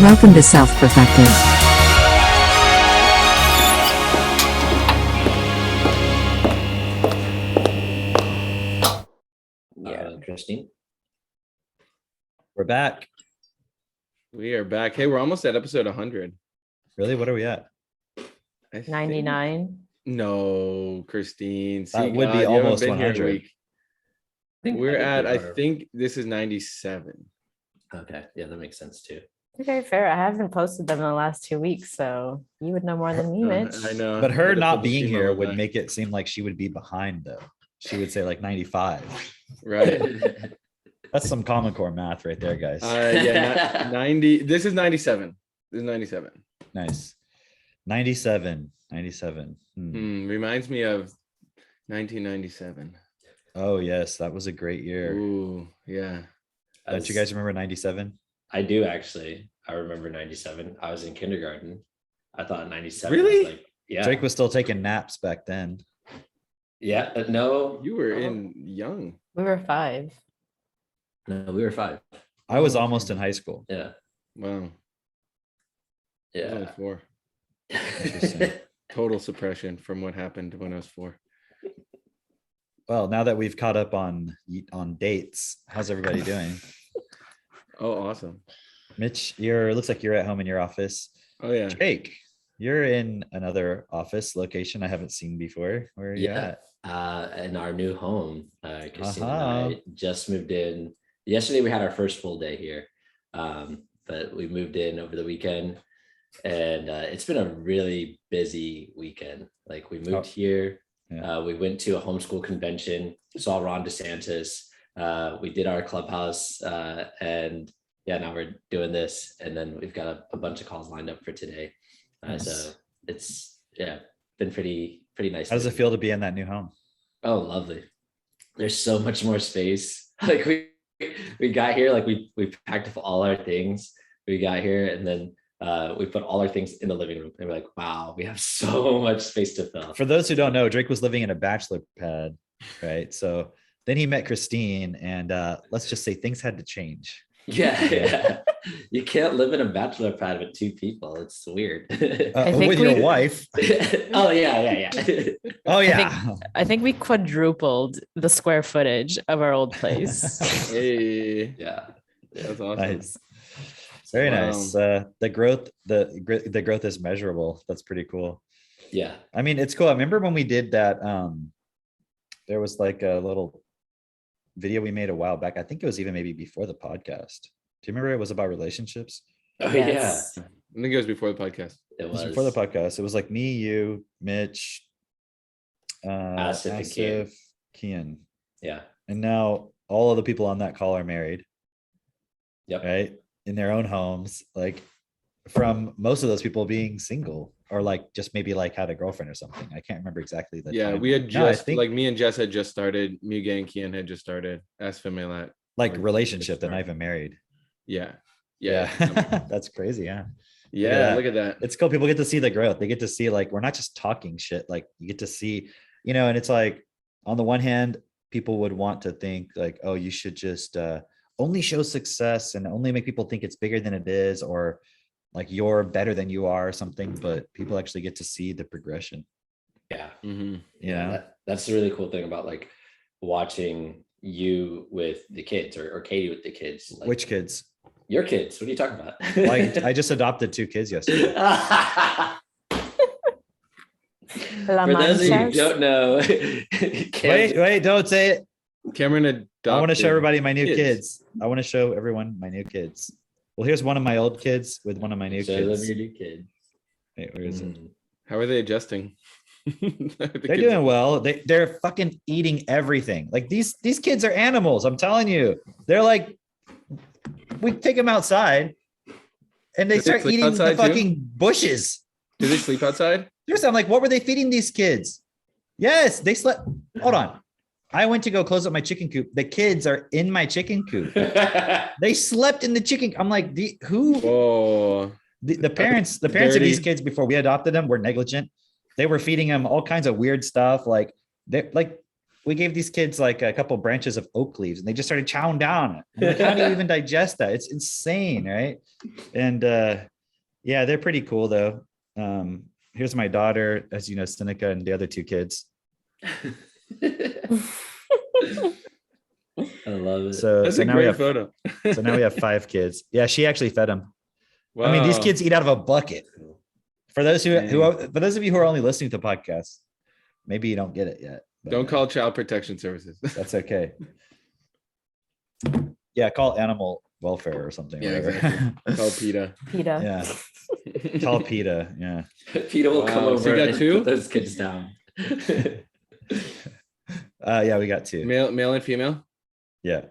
Welcome to Self-Perfected. Christine. We're back. We are back. Hey, we're almost at episode 100. Really? What are we at? 99. No, Christine. See, That would be God, you haven't almost been here in a 100. week. We're at, I think this is 97. Okay, yeah, that makes sense too. Okay, fair. I haven't posted them in the last 2 weeks, so you would know more than me, Mitch. I know. But her Gotta not put the being female here in would there. make it seem like she would be behind, though. She would say like 95. Right. That's some Common Core math right there, guys. Yeah, 90. This is 97. This is 97. Nice. 97. Reminds me of 1997. Oh, yes. That was a great year. Ooh, yeah. Don't you guys remember 97? I do actually. I remember 97. I was in kindergarten. I thought 97. Really? Was like, yeah. Drake was still taking naps back then. Yeah. No. You were in young. We were 5. No, we were 5. I was almost in high school. Yeah. Wow. I was only Yeah. 4. Interesting. Total suppression from what happened when I was 4. Well, now that we've caught up on dates, how's everybody doing? Oh, awesome. Mitch, looks like you're at home in your office. Oh, yeah. Jake, you're in another office location I haven't seen before. Where are you at? In our new home. Christine Uh-huh. and I just moved in. Yesterday we had our first full day here. But we moved in over the weekend. And it's been a really busy weekend. Like we moved here. Yeah. We went to a homeschool convention, saw Ron DeSantis. We did our clubhouse, and yeah, now we're doing this. And then we've got a bunch of calls lined up for today. Nice. So it's been pretty nice. How does it feel to be in that new home? Oh, lovely. There's so much more space. Like we got here, like we packed up all our things. We got here and then we put all our things in the living room. And we're like, wow, we have so much space to fill. For those who don't know, Drake was living in a bachelor pad, right? So then he met Christine, and let's just say things had to change. Yeah. You can't live in a bachelor pad with 2 people. It's weird. With your wife. Oh yeah. Oh yeah. I think we quadrupled the square footage of our old place. Hey. Yeah. That's awesome. Nice. Very nice. The growth is measurable. That's pretty cool. Yeah. I mean, it's cool. I remember when we did that. There was like a little video we made a while back. I think it was even maybe before the podcast. Do you remember it was about relationships? Oh Yes. I think it was before the podcast. yeah. It was before the podcast. It was like me, you, Mitch, Asif and Kian. Kian. Yeah. And now all of the people on that call are married, Yep. right? In their own homes, like from most of those people being single or like just maybe like had a girlfriend or something. I can't remember exactly the Yeah, time. we had No, I just think like me and Jess had just started. Muga and Kian had just started. Asfamilat. like like, relationship. They're start. not even married. Yeah. That's crazy. Yeah. Yeah. Look at that. It's cool. People get to see the growth. They get to see like we're not just talking shit. Like you get to see, and it's like on the one hand, people would want to think like, oh, you should just only show success and only make people think it's bigger than it is, or like you're better than you are or something. But people actually get to see the progression. Yeah. Mhm. That's the really cool thing about like watching you with the kids or Katie with the kids. Like, Which kids? your kids? What are you talking about? Like I just adopted 2 kids yesterday. La For those of you who Manchas. don't know, Wait, don't say it. Cameron adopted. I want to show everybody my new kids. kids. I want to show everyone my new kids. Well, here's one of my old kids with one of my new show them kids. your new kid. Wait, where is it? How are they adjusting? They're doing well. They're fucking eating everything. Like these kids are animals. I'm telling you. They're like, we take them outside and they Do they start sleep eating the outside too? fucking bushes. Do they sleep outside? Seriously, I'm like, what were they feeding these kids? Yes, they slept. Hold on. I went to go close up my chicken coop. The kids are in my chicken coop. They slept in the chicken. I'm like, who? Oh, The parents of these kids before we adopted them were negligent. They were feeding them all kinds of weird stuff. Like we gave these kids like a couple branches of oak leaves and they just started chowing down on it. I'm like, how do you even digest that? It's insane, right? And yeah, they're pretty cool though. Here's my daughter, as you know, Seneca, and the other two kids. I love it. So, That's so a now we great have photo. so now we have 5 kids. Yeah, she actually fed them. Wow. I mean, these kids eat out of a bucket. For those Dang. for those of you who are only listening to podcasts, maybe you don't get it yet. But, Don't call Child Protection Services. that's okay. Yeah, call animal welfare or something. Yeah, whatever. exactly. Call PETA. PETA. Yeah, call PETA. Yeah. Peter will come Wow, so you over got and 2? put those kids down. Yeah, we got 2. Male and female. Yeah,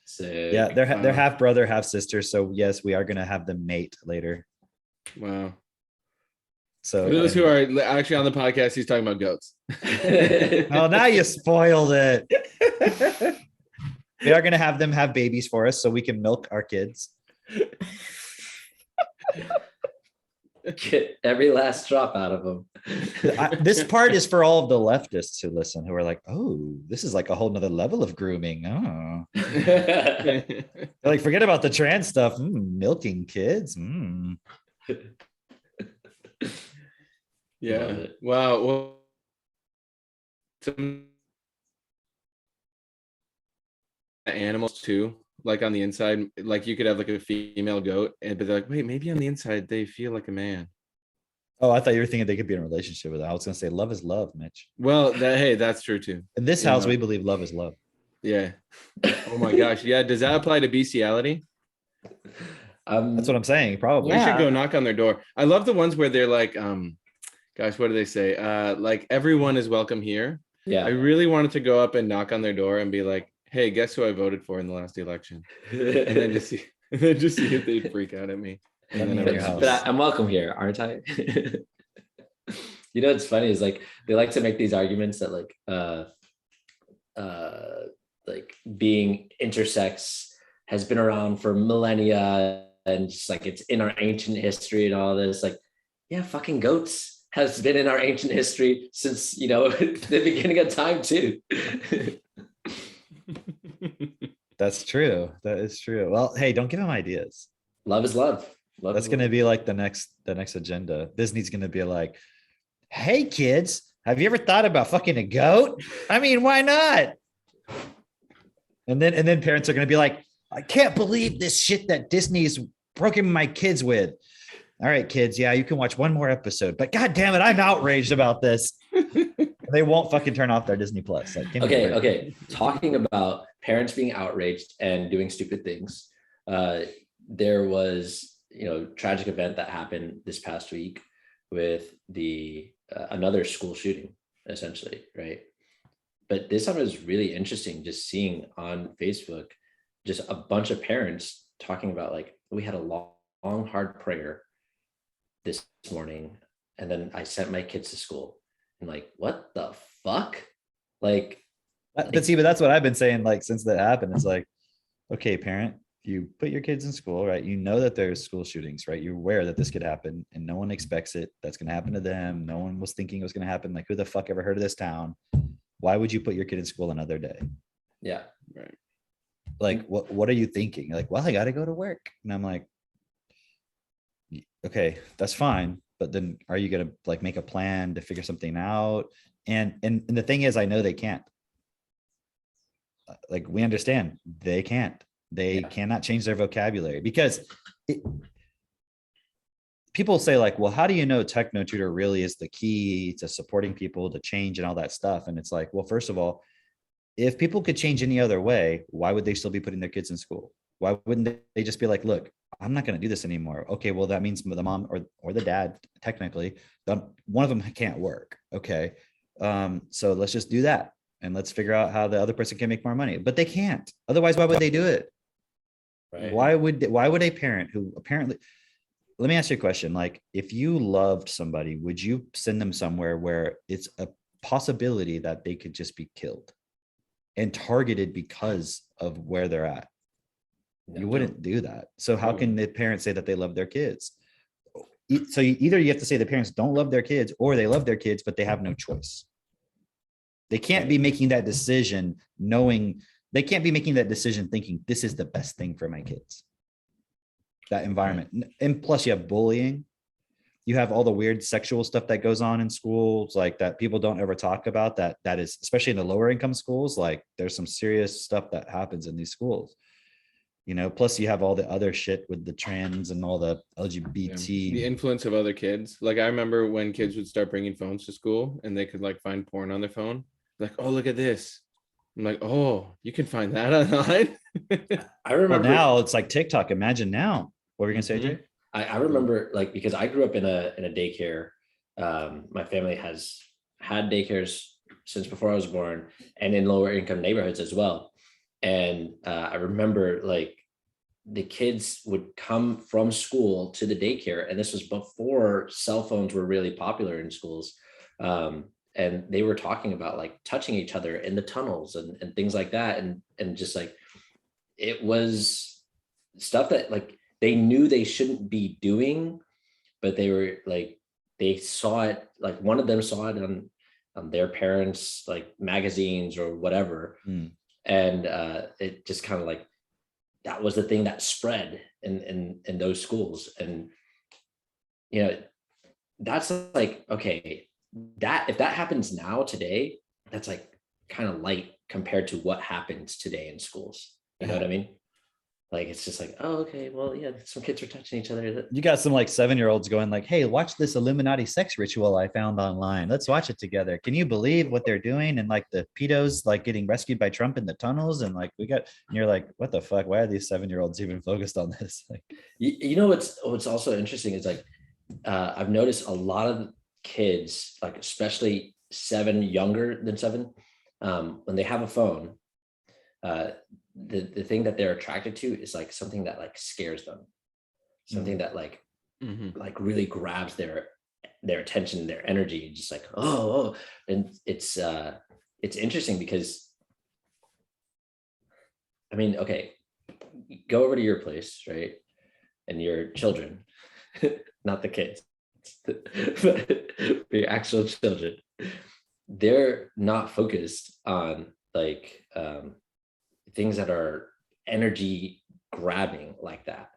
Sick. yeah. They're Wow. half brother, half sister. So yes, we are gonna have them mate later. Wow. So For those who are actually on the podcast, he's talking about goats. oh, now you spoiled it. We are gonna have them have babies for us so we can milk our kids. Get every last drop out of them. This part is for all of the leftists who listen, who are like, oh, this is like a whole nother level of grooming. Oh, they're like, forget about the trans stuff. Milking kids. Yeah. Love it. Wow. Well, some animals too, like on the inside, like you could have like a female goat, and but they're like, wait, maybe on the inside they feel like a man. Oh, I thought you were thinking they could be in a relationship with it. I was gonna say love is love, Mitch. Well, hey, that's true too. In this You house, know. we believe love is love. Yeah. Oh my gosh. Yeah. Does that apply to bestiality? That's what I'm saying. Probably. We Yeah. should go knock on their door. I love the ones where they're like, gosh, what do they say? Like everyone is welcome here. I Yeah. really wanted to go up and knock on their door and be like, hey, guess who I voted for in the last election? And then just see if they'd freak out at me. Let And me then in I your would- house. But I'm welcome here, aren't I? You know, what's funny is like they like to make these arguments that like being intersex has been around for millennia and just like it's in our ancient history and all this. Like, yeah, fucking goats has been in our ancient history since, you know, the beginning of time too. That's true. That is true. Well, hey, don't give them ideas. Love is love. Love That's is gonna love. be like the next agenda. Disney's gonna be like, hey kids, have you ever thought about fucking a goat? I mean, why not? And then parents are gonna be like, I can't believe this shit that Disney's broken my kids with. All right, kids, yeah, you can watch one more episode, but god damn it, I'm outraged about this. They won't fucking turn off their Disney Plus. Like, give me a break. Okay. Talking about parents being outraged and doing stupid things. There was, you know, tragic event that happened this past week with the another school shooting, essentially, right? But this time it was really interesting just seeing on Facebook just a bunch of parents talking about like, we had a long hard prayer this morning, and then I sent my kids to school. And like, what the fuck? Like, But see, but that's what I've been saying, like, since that happened. It's like, okay, parent, you put your kids in school, right? You know that there's school shootings, right? You're aware that this could happen and no one expects it. That's going to happen to them. No one was thinking it was going to happen. Like, who the fuck ever heard of this town? Why would you put your kid in school another day? yeah. Right. Like, what are you thinking? You're like, well, I got to go to work. And I'm like, okay, that's fine. But then are you going to like make a plan to figure something out? And the thing is, I know they can't. Like, we understand they can't. They cannot change their vocabulary because people say like, well, how do you know techno tutor really is the key to supporting people to change and all that stuff? And it's like, well, first of all, if people could change any other way, why would they still be putting their kids in school? Why wouldn't they just be like, look, I'm not going to do this anymore. Okay, well, that means the mom or the dad, technically, one of them can't work. Okay, so let's just do that. And let's figure out how the other person can make more money. But they can't. Otherwise, why would they do it? Right. Why would a parent who apparently, let me ask you a question. Like, if you loved somebody, would you send them somewhere where it's a possibility that they could just be killed and targeted because of where they're at? You wouldn't do that. So how can the parents say that they love their kids? So either you have to say the parents don't love their kids or they love their kids, but they have no choice. They can't be making that decision knowing they can't be making that decision thinking this is the best thing for my kids. That environment. And plus you have bullying. You have all the weird sexual stuff that goes on in schools, like that people don't ever talk about, that is, especially in the lower income schools, like there's some serious stuff that happens in these schools. You know, plus you have all the other shit with the trans and all the LGBT. The influence of other kids. Like I remember when kids would start bringing phones to school and they could like find porn on their phone. Like, oh, look at this. I'm like, oh, you can find that online. I remember now it's like TikTok. Imagine now. What were you gonna say, Jay? I remember, like, because I grew up in a daycare. My family has had daycares since before I was born, and in lower income neighborhoods as well. And I remember, like, the kids would come from school to the daycare, and this was before cell phones were really popular in schools. And they were talking about like touching each other in the tunnels and things like that, and just like, it was stuff that like they knew they shouldn't be doing, but they were like, they saw it, like one of them saw it on their parents' like magazines or whatever. And it just kind of like, that was the thing that spread in those schools. And, you know, that's like, okay, that if that happens now today, that's like kind of light compared to what happens today in schools. You know what I mean? Like, it's just like, oh, okay, well, yeah, some kids are touching each other. You got some like 7-year-olds going like, hey, watch this Illuminati sex ritual I found online. Let's watch it together. Can you believe what they're doing? And like the pedos like getting rescued by Trump in the tunnels. And like and you're like, what the fuck? Why are these 7-year-olds even focused on this? Like, you know, what's also interesting is like, I've noticed a lot of kids, like especially 7, younger than 7, when they have a phone, the thing that they're attracted to is like something that like scares them, something that like like really grabs their attention, their energy, just like oh. And it's interesting because, I mean, okay, go over to your place, right, and your children, not the kids, but your actual children, they're not focused on like things that are energy grabbing like that.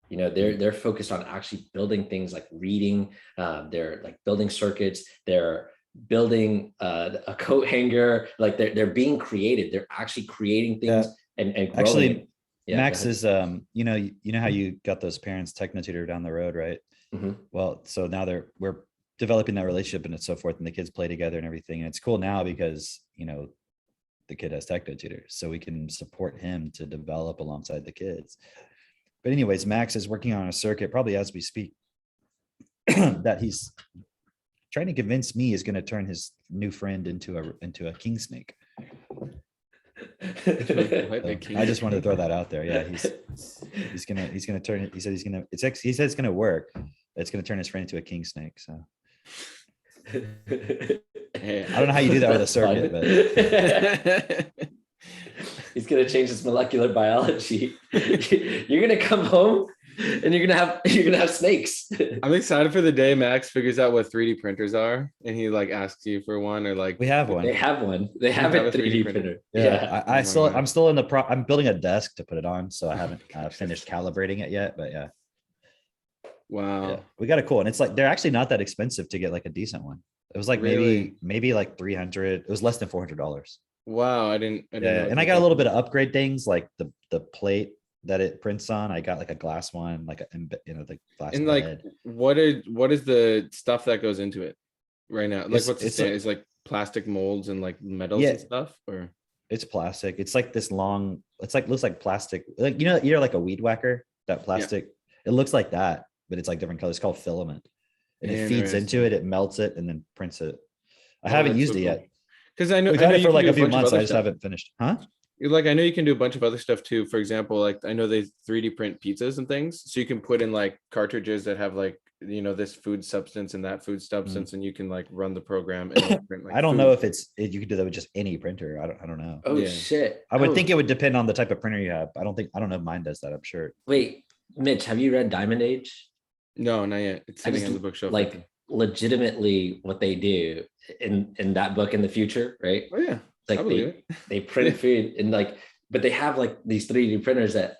You know, they're focused on actually building things like reading. They're like building circuits. They're building a coat hanger. Like they're being creative. They're actually creating things and growing. Actually, Max is you know how you got those parents techno-tutor down the road, right? Well, so now we're developing that relationship and so forth, and the kids play together and everything. And it's cool now because, you know, the kid has techno tutors, so we can support him to develop alongside the kids. But anyways, Max is working on a circuit probably as we speak that he's trying to convince me is going to turn his new friend into a king snake. I just wanted to throw that out there. Yeah, he's gonna turn it. He said he said it's gonna work. It's gonna turn his friend into a king snake. So Hey, I don't know how you do that with a circuit, but he's gonna change his molecular biology. You're gonna come home and you're gonna have snakes. I'm excited for the day Max figures out what 3D printers are, and he like asks you for one, or like we have one. They have one. They have a 3D printer. Yeah, I'm still in the I'm building a desk to put it on, so I haven't finished calibrating it yet. But yeah. Wow. Yeah, we got it cool, and it's like they're actually not that expensive to get like a decent one. It was like maybe like 300. It was less than $400. Wow, I didn't Yeah, know and I got a little bit of upgrade things like the plate that it prints on. I got like a glass one, like the glass. And like, what is the stuff that goes into it right now? Like, it's like plastic molds and like metals and stuff, or it's plastic. It's like this long. It's like looks like plastic. Like you're like a weed whacker. That plastic. Yeah. It looks like that, but it's like different colors. It's called filament, and it feeds into it. It melts it and then prints it. I haven't used it yet. Because I know we've had it for like a few months. I just haven't finished. Huh? Like, I know you can do a bunch of other stuff too. For example, like I know they 3D print pizzas and things, so you can put in like cartridges that have like, you know, this food substance and that food substance, and you can like run the program and print like I don't know if you can do that with just any printer. I don't know. Oh shit! I would think it would depend on the type of printer you have. I don't know if mine does that. I'm sure. Wait, Mitch, have you read Diamond Age? No, not yet. It's sitting on the bookshelf. legitimately what they do in that book in the future, right? Oh yeah, It's I like believe it. they print food and like, but they have like these 3D printers that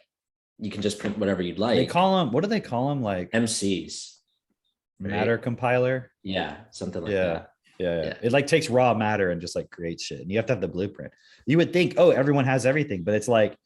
you can just print whatever you'd They like. call them, what do they call them? Like MCs, matter right? compiler. Yeah, something like Yeah. that. Yeah. Yeah. It like takes raw matter and just like creates shit. And you have to have the blueprint. You would think, oh, everyone has everything, but it's like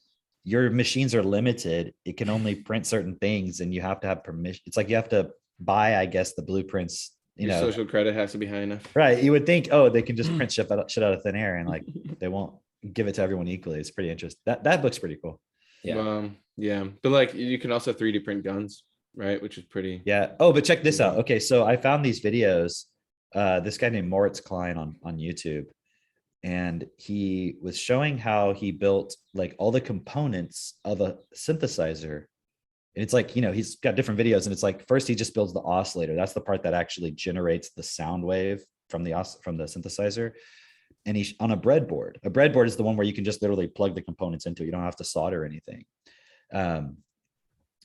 your machines are limited. It can only print certain things and you have to have permission. It's like you have to buy, I guess, the blueprints, you Your know. social credit has to be high enough. Right. You would think, oh, they can just print shit out of thin air and like they won't give it to everyone equally. It's pretty interesting. That book's pretty cool. Yeah. Yeah, but like you can also 3D print guns, right? Which is pretty. Yeah. Oh, but check this out. Okay, so I found these videos. This guy named Moritz Klein on YouTube, and he was showing how he built like all the components of a synthesizer. And it's like, you know, he's got different videos, and it's like first he just builds the oscillator. That's the part that actually generates the sound wave from the synthesizer. And he's on a breadboard. A breadboard is the one where you can just literally plug the components into it. You don't have to solder anything.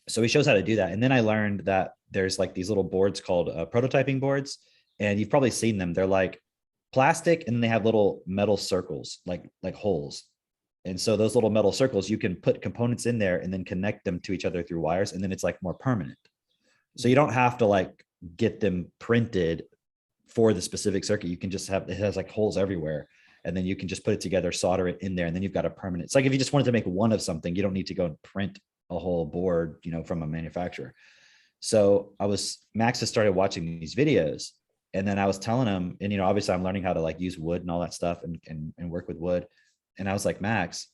So he shows how to do that. And then I learned that there's like these little boards called prototyping boards. And you've probably seen them. They're like plastic and then they have little metal circles, like holes. And so those little metal circles, you can put components in there and then connect them to each other through wires. And then it's like more permanent. So you don't have to like get them printed for the specific circuit. You can just have, it has like holes everywhere. And then you can just put it together, solder it in there. And then you've got a permanent, it's like if you just wanted to make one of something, you don't need to go and print a whole board, you know, from a manufacturer. So Max has started watching these videos, and then I was telling him, and, you know, obviously I'm learning how to like use wood and all that stuff and work with wood. And I was like, Max,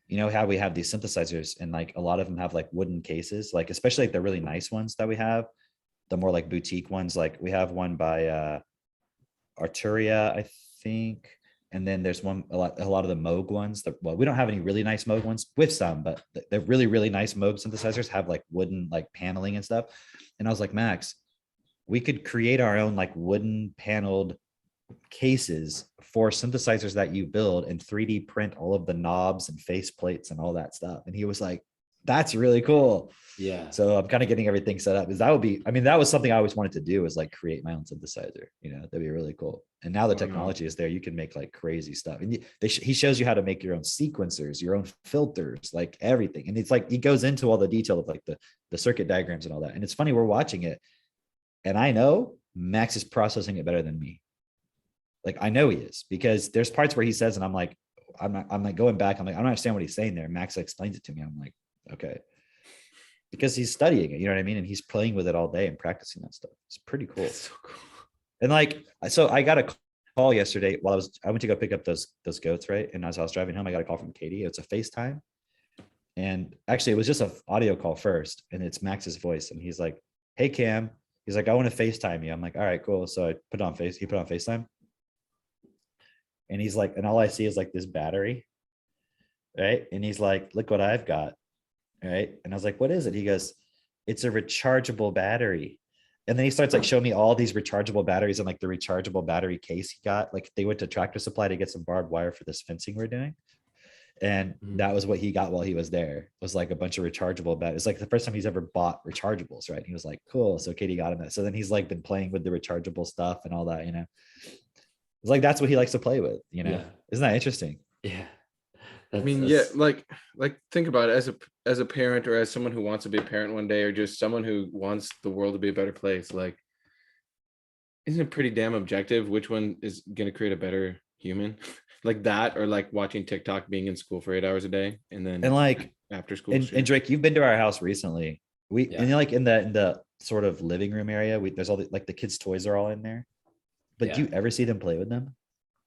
you know how we have these synthesizers and like a lot of them have like wooden cases, like especially like the really nice ones that we have, the more like boutique ones. Like we have one by Arturia, I think. And then there's a lot of the Moog ones that, well, we don't have any really nice Moog ones with some, but the really, really nice Moog synthesizers have like wooden, like paneling and stuff. And I was like, Max, we could create our own like wooden paneled cases for synthesizers that you build and 3D print all of the knobs and face plates and all that stuff. And he was like, that's really cool. Yeah. So I'm kind of getting everything set up, because that would be, I mean, that was something I always wanted to do, is like create my own synthesizer, you know, that'd be really cool. And now the technology is there, you can make like crazy stuff. And he shows you how to make your own sequencers, your own filters, like everything. And it's like, he goes into all the detail of like the circuit diagrams and all that. And it's funny, we're watching it and I know Max is processing it better than me. Like I know he is, because there's parts where he says, and I'm like going back, I'm like, I don't understand what he's saying there. Max explains it to me. I'm like, okay, because he's studying it, you know what I mean? And he's playing with it all day and practicing that stuff. It's pretty cool. That's so cool. And like, so I got a call yesterday while I went to go pick up those goats, right? And as I was driving home, I got a call from Katie. It's a FaceTime. And actually it was just an audio call first, and it's Max's voice. And he's like, hey Cam, he's like, I want to FaceTime you. I'm like, all right, cool. So he put on FaceTime. And he's like, and all I see is like this battery, right? And he's like, look what I've got. Right. And I was like, what is it? He goes, it's a rechargeable battery. And then he starts like showing me all these rechargeable batteries and like the rechargeable battery case he got. Like they went to Tractor Supply to get some barbed wire for this fencing we're doing. And that was what he got while he was there. It was like a bunch of rechargeable batteries. It's like the first time he's ever bought rechargeables, right? And he was like, cool. So Katie got him that. So then he's like been playing with the rechargeable stuff and all that, you know. It's like that's what he likes to play with, you know. Yeah. Isn't that interesting? Yeah. I mean, yeah, like think about it as a parent, or as someone who wants to be a parent one day, or just someone who wants the world to be a better place. Like, isn't it pretty damn objective which one is going to create a better human? Like that, or like watching TikTok, being in school for 8 hours a day, and then like after school. And Drake, you've been to our house recently. Yeah. And like in the sort of living room area, there's all like the kids' toys are all in there. But Yeah. do you ever see them play with them?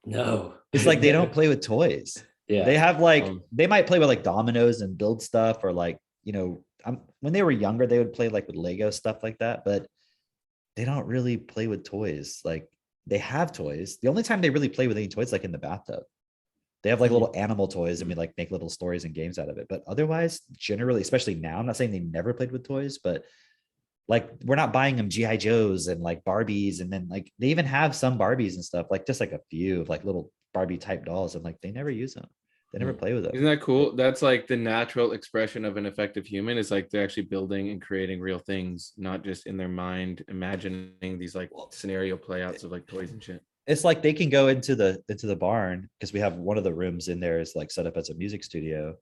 No. It's like they don't play with toys. Yeah. They have like they might play with like dominoes and build stuff, or like, you know, when they were younger, they would play like with Lego stuff like that, but they don't really play with toys. Like they have toys. The only time they really play with any toys, like in the bathtub. They have like little animal toys and we like make little stories and games out of it. But otherwise, generally, especially now, I'm not saying they never played with toys, but like we're not buying them GI Joes and like Barbies. And then like they even have some Barbies and stuff, like just like a few of like little Barbie type dolls, and like they never use them. They never play with it. Isn't that cool? That's like the natural expression of an effective human, is like they're actually building and creating real things, not just in their mind imagining these like scenario playouts of like toys and shit. It's like they can go into the barn, because we have one of the rooms in there is like set up as a music studio.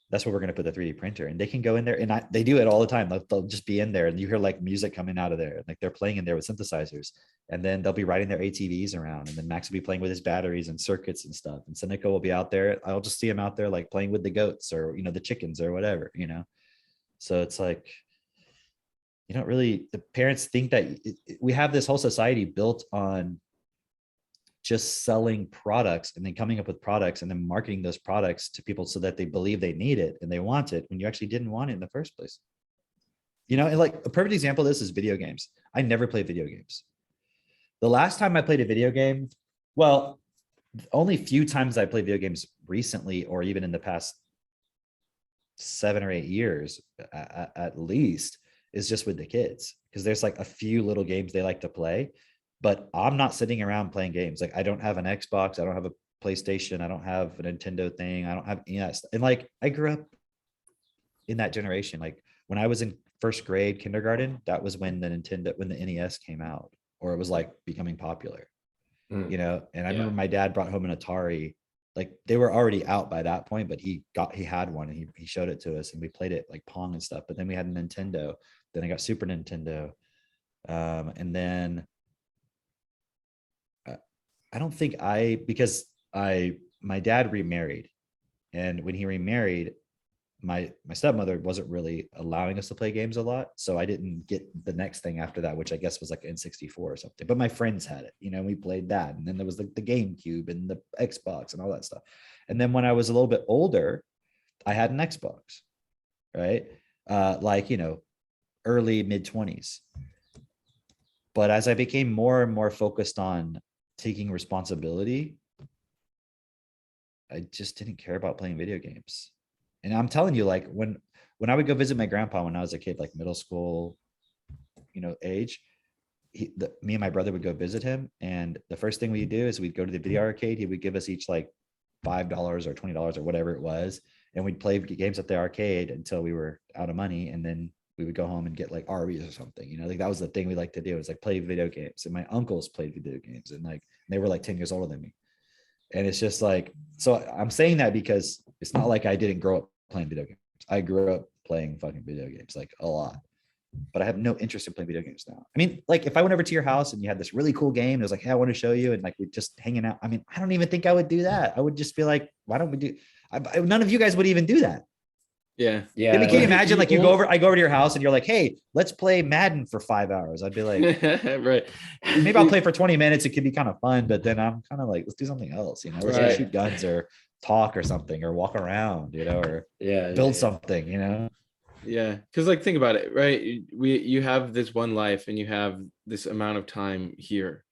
That's where we're going to put the 3D printer, and they can go in there, and they do it all the time. They'll just be in there, and you hear like music coming out of there, like they're playing in there with synthesizers, and then they'll be riding their ATVs around, and then Max will be playing with his batteries and circuits and stuff, and Seneca will be out there. I'll just see him out there like playing with the goats or the chickens or whatever. So it's like, the parents think that we have this whole society built on just selling products and then coming up with products and then marketing those products to people so that they believe they need it and they want it when you actually didn't want it in the first place. And like a perfect example of this is video games. I never played video games. The last time I played a video game, well, only few times I played video games recently, or even in the past 7 or 8 years at least, is just with the kids, because there's like a few little games they like to play. But I'm not sitting around playing games. Like I don't have an Xbox. I don't have a PlayStation. I don't have a Nintendo thing. I don't have any of that stuff. And like I grew up in that generation. Like when I was in first grade, kindergarten, that was when the NES came out, or it was like becoming popular. And I remember my dad brought home an Atari. Like they were already out by that point, but he had one, and he showed it to us, and we played it like Pong and stuff. But then we had a Nintendo. Then I got Super Nintendo, and then. I don't think because my dad remarried, and when he remarried, my stepmother wasn't really allowing us to play games a lot. So I didn't get the next thing after that, which I guess was like N64 or something, but my friends had it, we played that. And then there was like the GameCube and the Xbox and all that stuff. And then when I was a little bit older, I had an Xbox, right? Early mid-20s. But as I became more and more focused on taking responsibility, I just didn't care about playing video games. And I'm telling you, like when I would go visit my grandpa when I was a kid, like middle school, age, me and my brother would go visit him. And the first thing we'd do is we'd go to the video arcade. He would give us each like $5 or $20 or whatever it was. And we'd play games at the arcade until we were out of money. And then we would go home and get like Arby's or something, like that was the thing we like to do, is like play video games. And my uncles played video games, and like they were like 10 years older than me. And it's just like, so I'm saying that because it's not like I didn't grow up playing video games. I grew up playing fucking video games, like a lot, but I have no interest in playing video games now. I mean, like if I went over to your house and you had this really cool game, it was like, hey, I want to show you. And like, we're just hanging out. I mean, I don't even think I would do that. I would just be like, why don't we do, none of you guys would even do that. Yeah. Can you imagine like I go over to your house and you're like, hey, let's play Madden for 5 hours. I'd be like, right. Maybe I'll play for 20 minutes. It could be kind of fun, but then I'm kind of like, let's do something else. Let's go shoot guns or talk or something, or walk around, or build something, Yeah. Cause like, think about it, right? You have this one life, and you have this amount of time here.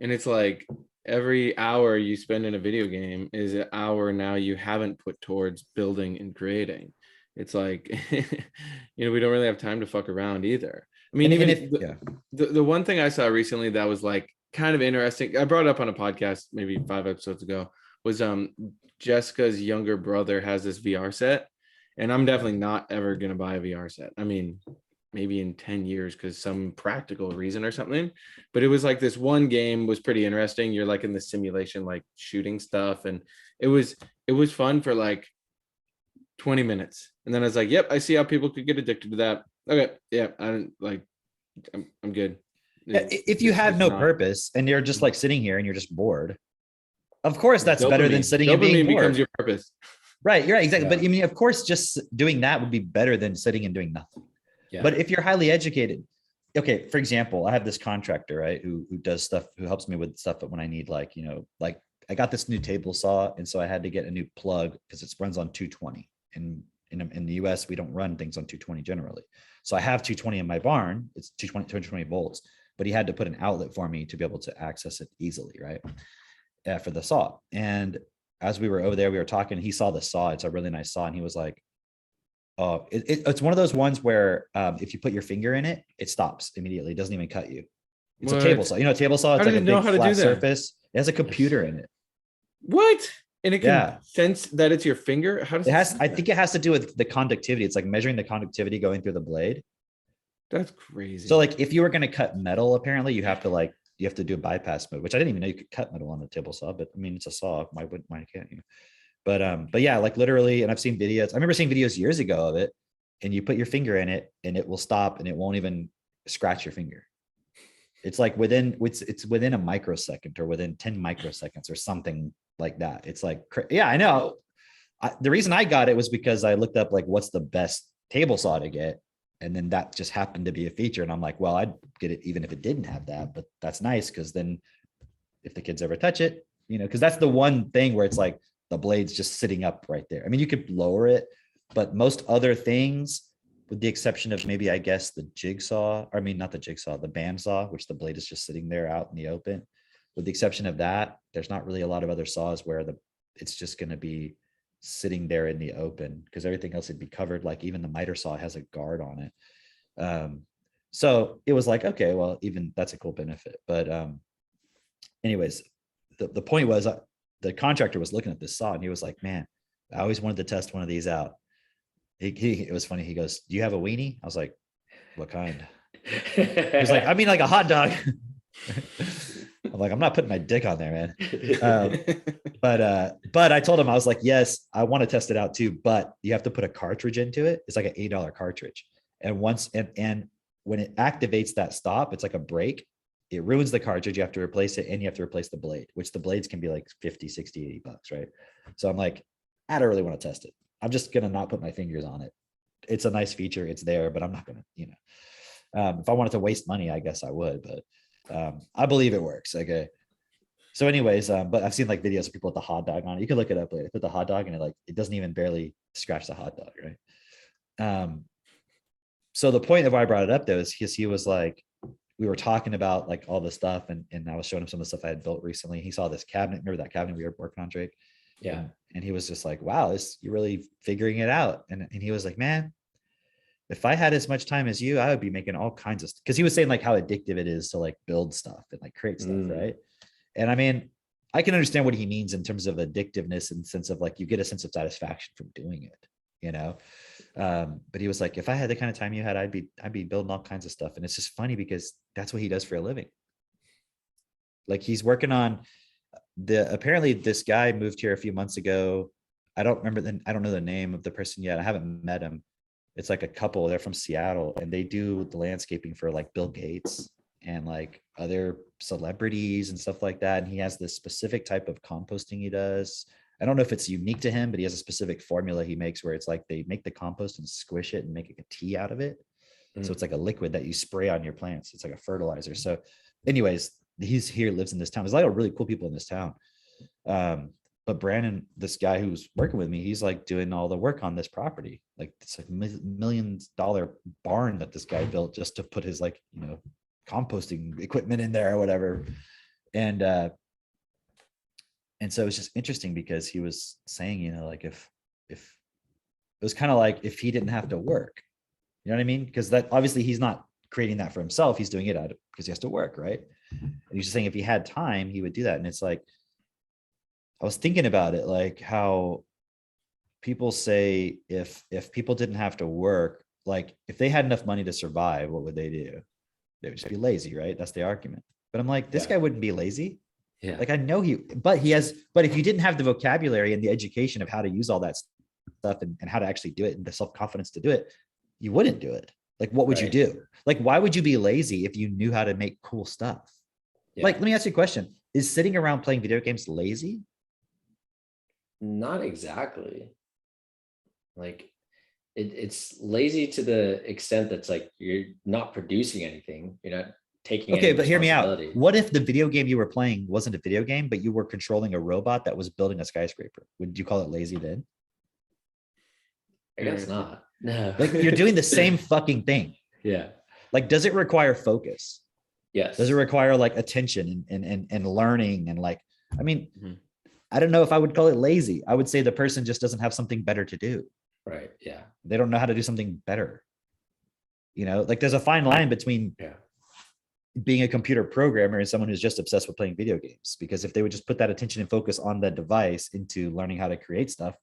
And it's like every hour you spend in a video game is an hour now you haven't put towards building and creating. It's like, we don't really have time to fuck around either. I mean, the one thing I saw recently that was like kind of interesting, I brought it up on a podcast maybe 5 episodes ago, was Jessica's younger brother has this VR set, and I'm definitely not ever going to buy a VR set. I mean, maybe in 10 years because some practical reason or something. But it was like this one game was pretty interesting. You're like in the simulation, like shooting stuff. And it was fun for like 20 minutes. And then I was like, yep, I see how people could get addicted to that. Okay. Yeah. I'm good. If you have no purpose and you're just like sitting here and you're just bored, of course that's better than sitting and being bored. Becomes your purpose. Right. You're right. Exactly. Yeah. But I mean, of course, just doing that would be better than sitting and doing nothing. Yeah. But if you're highly educated, okay, for example, I have this contractor, right, who does stuff, who helps me with stuff when I need like, like I got this new table saw. And so I had to get a new plug because it runs on 220. And in the US, we don't run things on 220 generally. So I have 220 in my barn. It's 220 volts, but he had to put an outlet for me to be able to access it easily, right? For the saw. And as we were over there, we were talking, he saw the saw. It's a really nice saw. And he was like, oh, it's one of those ones where if you put your finger in it, it stops immediately. It doesn't even cut you. It's a table saw. A table saw, it's like a big flat surface. It has a computer in it. What? And it can Yeah. sense that it's your finger. How does It has, sense I that? think it has to do with the conductivity. It's like measuring the conductivity going through the blade. That's crazy. So like if you were going to cut metal, apparently you have to do a bypass mode, which I didn't even know you could cut metal on a table saw, but I mean, it's a saw. Why can't you? But yeah, like literally, and I've seen videos. I remember seeing videos years ago of it, and you put your finger in it and it will stop and it won't even scratch your finger. It's like it's within a microsecond or within 10 microseconds or something like that. It's like, yeah, I know. The reason I got it was because I looked up like what's the best table saw to get. And then that just happened to be a feature. And I'm like, well, I'd get it even if it didn't have that, but that's nice. Cause then if the kids ever touch it, cause that's the one thing where it's like the blade's just sitting up right there. I mean, you could lower it, but most other things, with the exception of maybe, I guess, the jigsaw, I mean, not the jigsaw, the bandsaw, which the blade is just sitting there out in the open. With the exception of that, there's not really a lot of other saws where it's just going to be sitting there in the open, because everything else would be covered. Like even the miter saw has a guard on it. So it was like, okay, well, even that's a cool benefit. But anyways, the point was the contractor was looking at this saw and he was like, man, I always wanted to test one of these out. It was funny. He goes, do you have a weenie? I was like, what kind? He was like, I mean, like a hot dog. I'm like, I'm not putting my dick on there, man. But I told him, I was like, yes, I want to test it out too, but you have to put a cartridge into it. It's like an $8 cartridge. And when it activates that stop, it's like a break. It ruins the cartridge. You have to replace it and you have to replace the blade, which the blades can be like 50, 60, $80, right? So I'm like, I don't really want to test it. I'm just going to not put my fingers on it. It's a nice feature. It's there, but I'm not going to, if I wanted to waste money, I guess I would, but I believe it works. Okay. So anyways, but I've seen like videos of people with the hot dog on it. You can look it up later. Put the hot dog and it doesn't even barely scratch the hot dog. Right. So the point of why I brought it up though, is because he was like, we were talking about like all this stuff and I was showing him some of the stuff I had built recently. He saw this cabinet. Remember that cabinet we were working on, Drake? Yeah. And he was just like, wow, you're really figuring it out. And he was like, man, if I had as much time as you, I would be making all kinds of, because he was saying like how addictive it is to like build stuff and like create stuff. Right. And I mean, I can understand what he means in terms of addictiveness in the sense of like, you get a sense of satisfaction from doing it, but he was like, if I had the kind of time you had, I'd be building all kinds of stuff. And it's just funny because that's what he does for a living. Like he's working on apparently this guy moved here a few months ago. I don't know the name of the person yet. I haven't met him. It's like a couple, they're from Seattle and they do the landscaping for like Bill Gates and like other celebrities and stuff like that. And he has this specific type of composting he does. I don't know if it's unique to him, but he has a specific formula he makes where it's like they make the compost and squish it and make a tea out of it. So it's like a liquid that you spray on your plants. It's like a fertilizer. So anyways, he's here, lives in this town. There's a lot of really cool people in this town. But Brandon, this guy who's working with me, he's like doing all the work on this property. Like it's like $1 million barn that this guy built just to put his like, composting equipment in there or whatever. And so it's just interesting because he was saying, like if it was kind of like if he didn't have to work, you know what I mean? Because that obviously he's not creating that for himself. He's doing it because he has to work, right? And he's just saying if he had time, he would do that. And it's like, I was thinking about it, like how people say if people didn't have to work, like if they had enough money to survive, what would they do? They would just be lazy, right? That's the argument. But I'm like, this guy wouldn't be lazy. Yeah. Like I know but if you didn't have the vocabulary and the education of how to use all that stuff and how to actually do it and the self-confidence to do it, you wouldn't do it. Like, what would you do? Like, why would you be lazy if you knew how to make cool stuff? Yeah. Like, let me ask you a question. Is sitting around playing video games lazy? Not exactly. Like it's lazy to the extent that's like you're not producing anything. You're not taking okay, any but hear me out. responsibility. What if the video game you were playing wasn't a video game, but you were controlling a robot that was building a skyscraper? Would you call it lazy then? I guess not. No. Like you're doing the same fucking thing. Yeah. Like, does it require focus? Yes. Does it require like attention and learning and like, I mean, I don't know if I would call it lazy. I would say the person just doesn't have something better to do. Right. Yeah. They don't know how to do something better. Like there's a fine line between being a computer programmer and someone who's just obsessed with playing video games. Because if they would just put that attention and focus on the device into learning how to create stuff,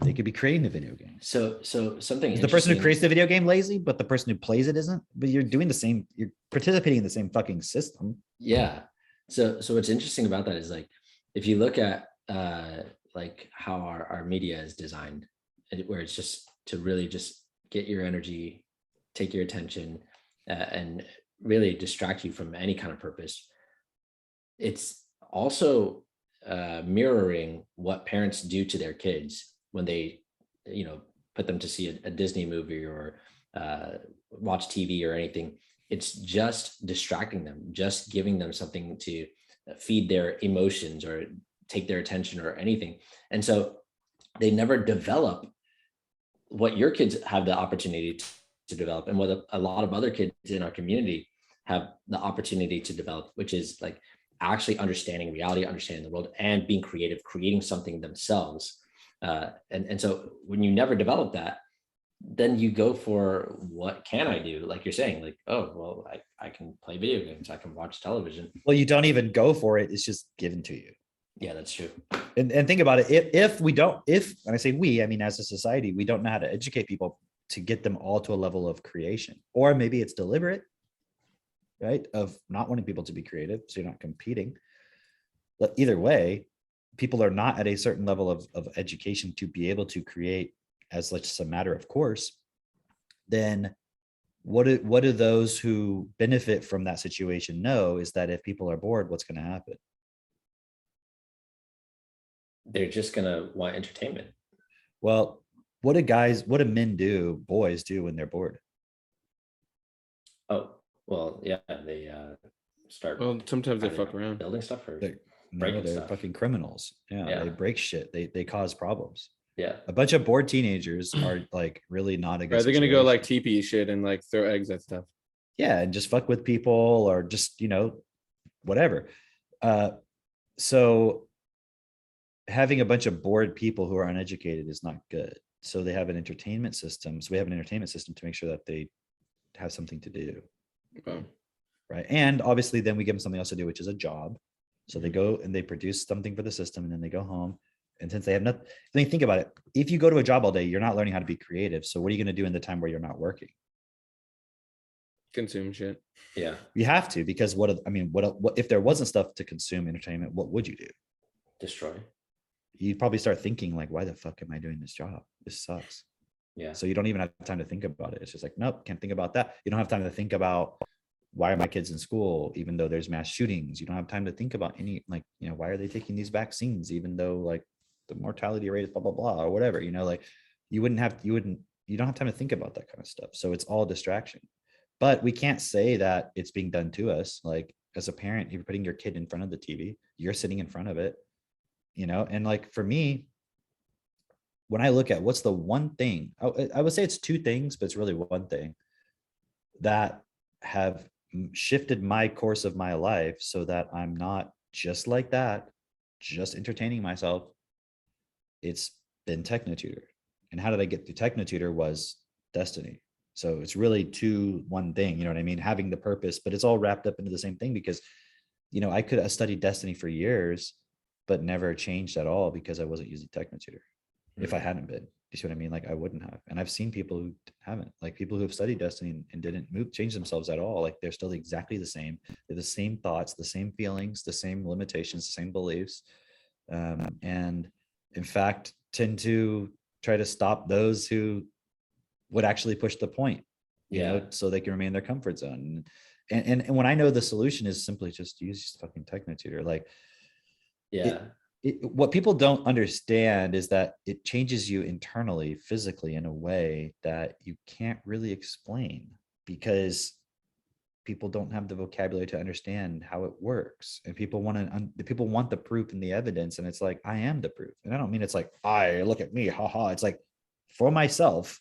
they could be creating the video game. So something Is the person who interesting- creates the video game lazy, but the person who plays it isn't? But you're doing the same, you're participating in the same fucking system. Yeah. So what's interesting about that is like, if you look at like how our media is designed, where it's just to really just get your energy, take your attention, and really distract you from any kind of purpose. It's also mirroring what parents do to their kids when they, put them to see a Disney movie or watch TV or anything. It's just distracting them, just giving them something to feed their emotions or take their attention or anything. And so they never develop what your kids have the opportunity to develop, and what a lot of other kids in our community have the opportunity to develop, which is like actually understanding reality, understanding the world, and being creative, creating something themselves. And so when you never develop that, then you go for what can I do? Like you're saying, like, oh, well, I can play video games, I can watch television. Well, you don't even go for it. It's just given to you. Yeah, that's true. And think about it. If when I say we, I mean, as a society, we don't know how to educate people to get them all to a level of creation, or maybe it's deliberate, right? Of not wanting people to be creative. So you're not competing. But either way, people are not at a certain level of education to be able to create as just a matter of course. Then what do those who benefit from that situation know is that if people are bored, what's going to happen? They're just gonna want entertainment. Well, what do men do, boys do when they're bored? Oh, well, yeah, they start. Well, sometimes they I don't fuck know, around. building stuff or They're breaking stuff. fucking criminals. Yeah. They break shit. They cause problems. Yeah. A bunch of bored teenagers are like really not a good Right, they're gonna go like situation. TP shit and like throw eggs at stuff. Yeah, and just fuck with people or just whatever. So having a bunch of bored people who are uneducated is not good. So they have an entertainment system. So we have an entertainment system to make sure that they have something to do. Wow. Right. And obviously then we give them something else to do, which is a job. So they go and they produce something for the system, and then they go home. And since they have nothing, I mean, think about it. If you go to a job all day, you're not learning how to be creative. So what are you going to do in the time where you're not working? Consume shit. Yeah. You have to, because what if there wasn't stuff to consume entertainment, what would you do? Destroy. You'd probably start thinking like, why the fuck am I doing this job? This sucks. Yeah. So you don't even have time to think about it. It's just like, nope, can't think about that. You don't have time to think about why are my kids in school, even though there's mass shootings. You don't have time to think about any, like, why are they taking these vaccines, even though like the mortality rate is blah, blah, blah, or whatever, you don't have time to think about that kind of stuff. So it's all distraction. But we can't say that it's being done to us. Like as a parent, you're putting your kid in front of the TV, you're sitting in front of it, and like for me, when I look at what's the one thing, I would say it's two things, but it's really one thing that have shifted my course of my life so that I'm not just like that, just entertaining myself. It's been TechnoTutor. And how did I get through TechnoTutor was Destiny. So it's really one thing, you know what I mean? Having the purpose, but it's all wrapped up into the same thing because, I could have studied Destiny for years, but never changed at all because I wasn't using TechnoTutor. If I hadn't been, you see what I mean? Like I wouldn't have. And I've seen people who haven't, like people who have studied Destiny and didn't change themselves at all. Like they're still exactly the same. They're the same thoughts, the same feelings, the same limitations, the same beliefs. And in fact, tend to try to stop those who would actually push the point, so they can remain in their comfort zone. And when I know the solution is simply just use fucking TechnoTutor, like, Yeah. What people don't understand is that it changes you internally, physically, in a way that you can't really explain because people don't have the vocabulary to understand how it works. And people want the proof and the evidence. And it's like, I am the proof. And I don't mean it's like, look at me, haha. It's like, for myself,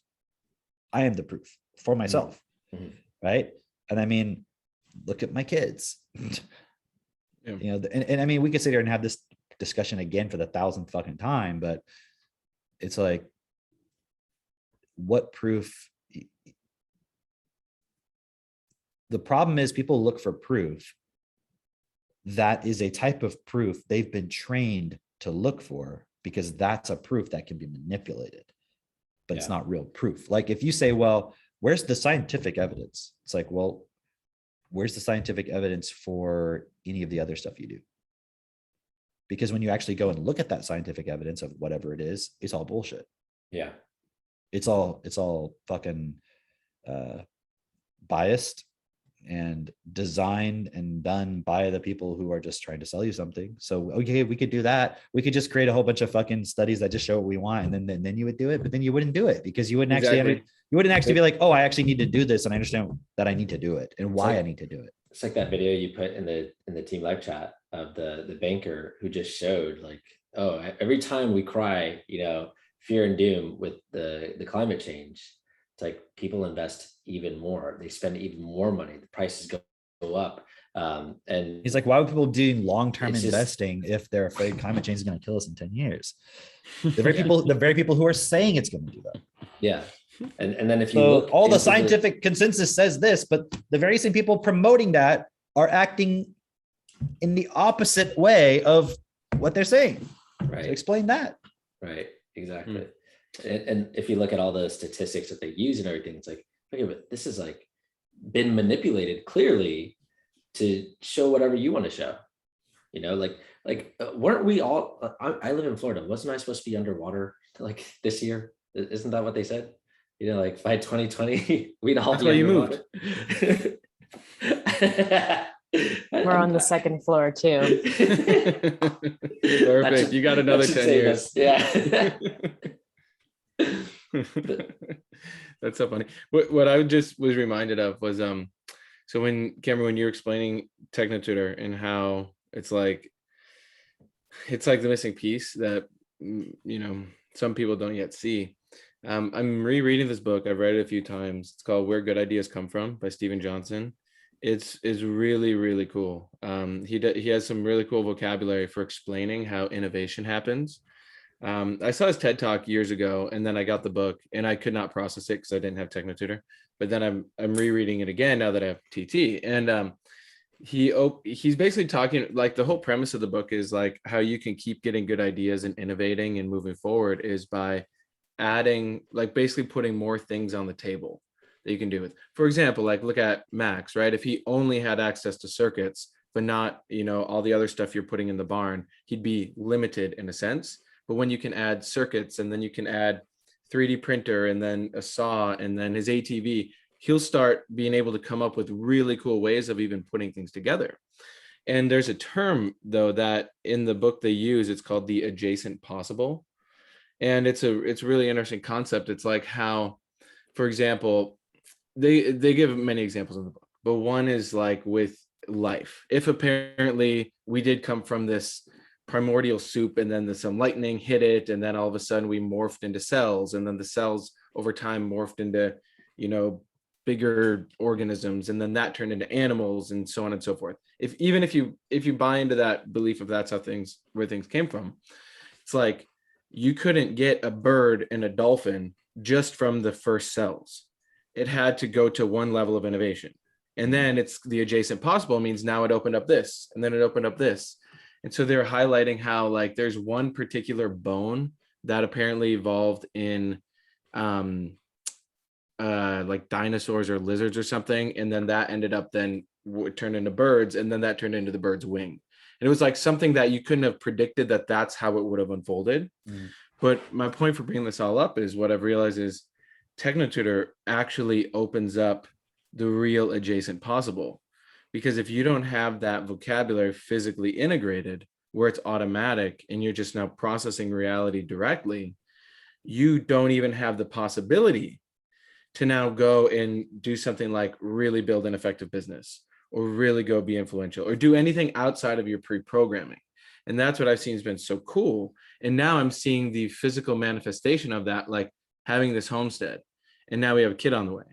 I am the proof for myself. Mm-hmm. Right. And I mean, look at my kids. Yeah. And I mean, we could sit here and have this discussion again for the 1,000th fucking time, but it's like, what proof the problem is people look for proof. That is a type of proof they've been trained to look for, because that's a proof that can be manipulated, but it's not real proof. Like if you say, well, where's the scientific evidence? It's like, well, where's the scientific evidence for any of the other stuff you do? Because when you actually go and look at that scientific evidence of whatever it is, it's all bullshit. Yeah. It's all fucking biased and designed and done by the people who are just trying to sell you something. So, okay, we could do that. We could just create a whole bunch of fucking studies that just show what we want. And then you would do it, but then you wouldn't do it because you wouldn't actually, you wouldn't actually be like, oh, I actually need to do this. And I understand that I need to do it and why I need to do it. It's like that video you put in the team live chat of the banker who just showed like, oh, every time we cry, fear and doom with the climate change, it's like people invest even more. They spend even more money. The prices go up. And he's like, why would people do long-term just investing if they're afraid climate change is going to kill us in 10 years? The very people who are saying it's going to do that. Yeah. And then if you so look, all the scientific consensus says this, but the very same people promoting that are acting in the opposite way of what they're saying. Right. So explain that. Right. Exactly. And if you look at all the statistics that they use and everything, it's like, okay, but this is like been manipulated clearly to show whatever you want to show, weren't we all, I live in Florida. Wasn't I supposed to be underwater like this year? Isn't that what they said? Like by 2020, we'd all be underwater. We're on the second floor too. Perfect. You got another 10 years. Yeah. That's so funny. What I just was reminded of was so when Cameron, when you're explaining TechnoTutor and how it's like the missing piece that some people don't yet see. I'm rereading this book. I've read it a few times. It's called Where Good Ideas Come From by Stephen Johnson. It's really, really cool. He has some really cool vocabulary for explaining how innovation happens. I saw his TED Talk years ago, and then I got the book, and I could not process it because I didn't have TechnoTutor. But then I'm rereading it again now that I have TT, and he's basically talking, like, the whole premise of the book is like how you can keep getting good ideas and innovating and moving forward is by adding, like, basically putting more things on the table that you can do with. For example, like look at Max, right? If he only had access to circuits, but not, all the other stuff you're putting in the barn, he'd be limited in a sense. But when you can add circuits, and then you can add 3D printer, and then a saw, and then his ATV, he'll start being able to come up with really cool ways of even putting things together. And there's a term though that in the book they use, it's called the adjacent possible. And it's a really interesting concept. It's like how, for example, they give many examples in the book, but one is like with life. If apparently we did come from this primordial soup, and then some lightning hit it, and then all of a sudden we morphed into cells, and then the cells over time morphed into, bigger organisms, and then that turned into animals, and so on and so forth. If you buy into that belief of that's how where things came from, it's like you couldn't get a bird and a dolphin just from the first cells. It had to go to one level of innovation. And then it's the adjacent possible means now it opened up this, and then it opened up this. And so they're highlighting how, like, there's one particular bone that apparently evolved in like dinosaurs or lizards or something. And then that ended up turned into birds, and then that turned into the bird's wing. And it was like something that you couldn't have predicted that's how it would have unfolded. But my point for bringing this all up is what I've realized is TechnoTutor actually opens up the real adjacent possible. Because if you don't have that vocabulary physically integrated, where it's automatic and you're just now processing reality directly, you don't even have the possibility to now go and do something like really build an effective business, or really go be influential, or do anything outside of your pre-programming. And that's what I've seen has been so cool. And now I'm seeing the physical manifestation of that, like having this homestead, and now we have a kid on the way.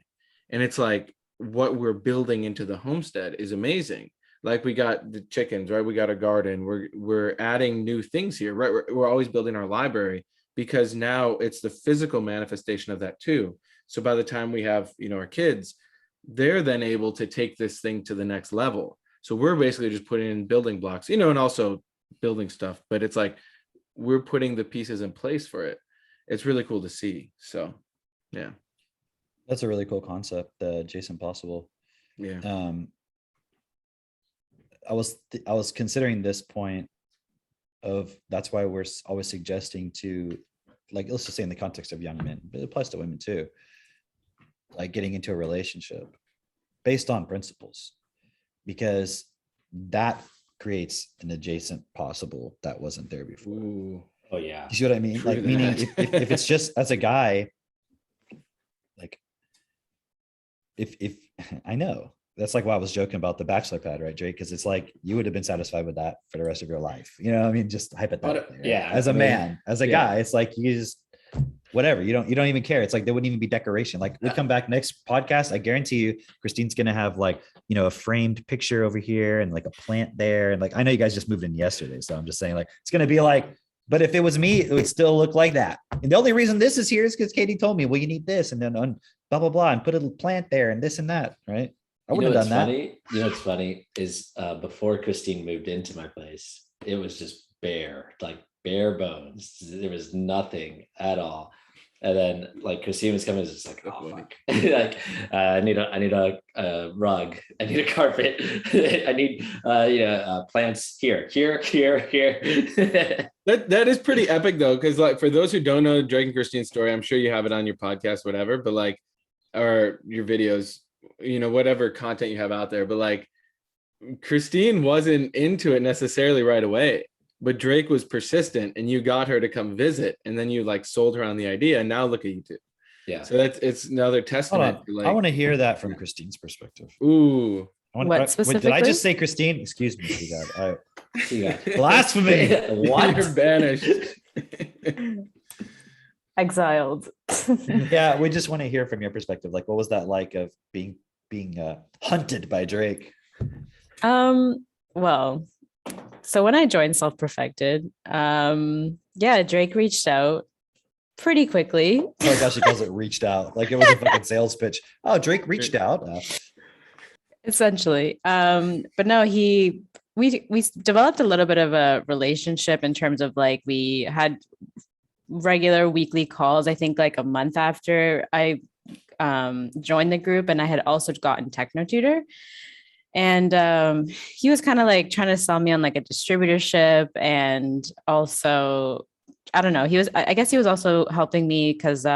And it's like, what we're building into the homestead is amazing. Like we got the chickens, right? We got a garden. We're adding new things here, right? We're always building our library, because now it's the physical manifestation of that too. So by the time we have, our kids, they're then able to take this thing to the next level. So we're basically just putting in building blocks, you know, and also building stuff, but it's like we're putting the pieces in place for it. It's really cool to see. So yeah. That's a really cool concept, Jason Possible. Yeah. I was considering this point of, that's why we're always suggesting to, like, let's just say in the context of young men, but it applies to women too, like getting into a relationship based on principles, because that creates an adjacent possible that wasn't there before. Ooh. Oh yeah. You see what I mean? Like, meaning if it's just as a guy, like if I know that's like why I was joking about the bachelor pad, right, Drake? Because it's like you would have been satisfied with that for the rest of your life. You know what I mean? Just hypothetically. Right? Yeah. As a man, as a guy, it's like you just whatever. You don't even care. It's like there wouldn't even be decoration. Like we come back next podcast, I guarantee you, Christine's gonna have like, you know, a framed picture over here and like a plant there. And like I know you guys just moved in yesterday, so I'm just saying like it's gonna be like. But if it was me, it would still look like that. And the only reason this is here is because Katie told me, well, you need this, and then blah blah blah, and put a plant there, and this and that, right? I would have done that. You know what's funny is before Christine moved into my place, it was just bare, like bare bones. There was nothing at all. And then like Christine was coming, it's just like, oh fuck. Like I need a rug, I need a carpet, I need plants here. That is pretty epic though, because like for those who don't know Drake and Christine's story, I'm sure you have it on your podcast, whatever, but like, or your videos, you know, whatever content you have out there, but like Christine wasn't into it necessarily right away, but Drake was persistent and you got her to come visit, and then you like sold her on the idea, and now look at you two. Yeah. So it's another testament to, like, I want to hear that from Christine's perspective. Ooh. What specifically? Did I just say Christine? Excuse me, God. Yeah. Blasphemy. What? You're banished. Exiled. Yeah, we just want to hear from your perspective. Like, what was that like of being hunted by Drake? Well, so when I joined Self Perfected, Drake reached out pretty quickly. Oh my gosh, he calls it reached out. Like it was a fucking sales pitch. Oh, Drake reached out. Essentially. But no, we developed a little bit of a relationship in terms of like we had regular weekly calls, I think like a month after I joined the group, and I had also gotten Techno Tutor. And he was kind of like trying to sell me on like a distributorship, and also I don't know, I guess he was also helping me because he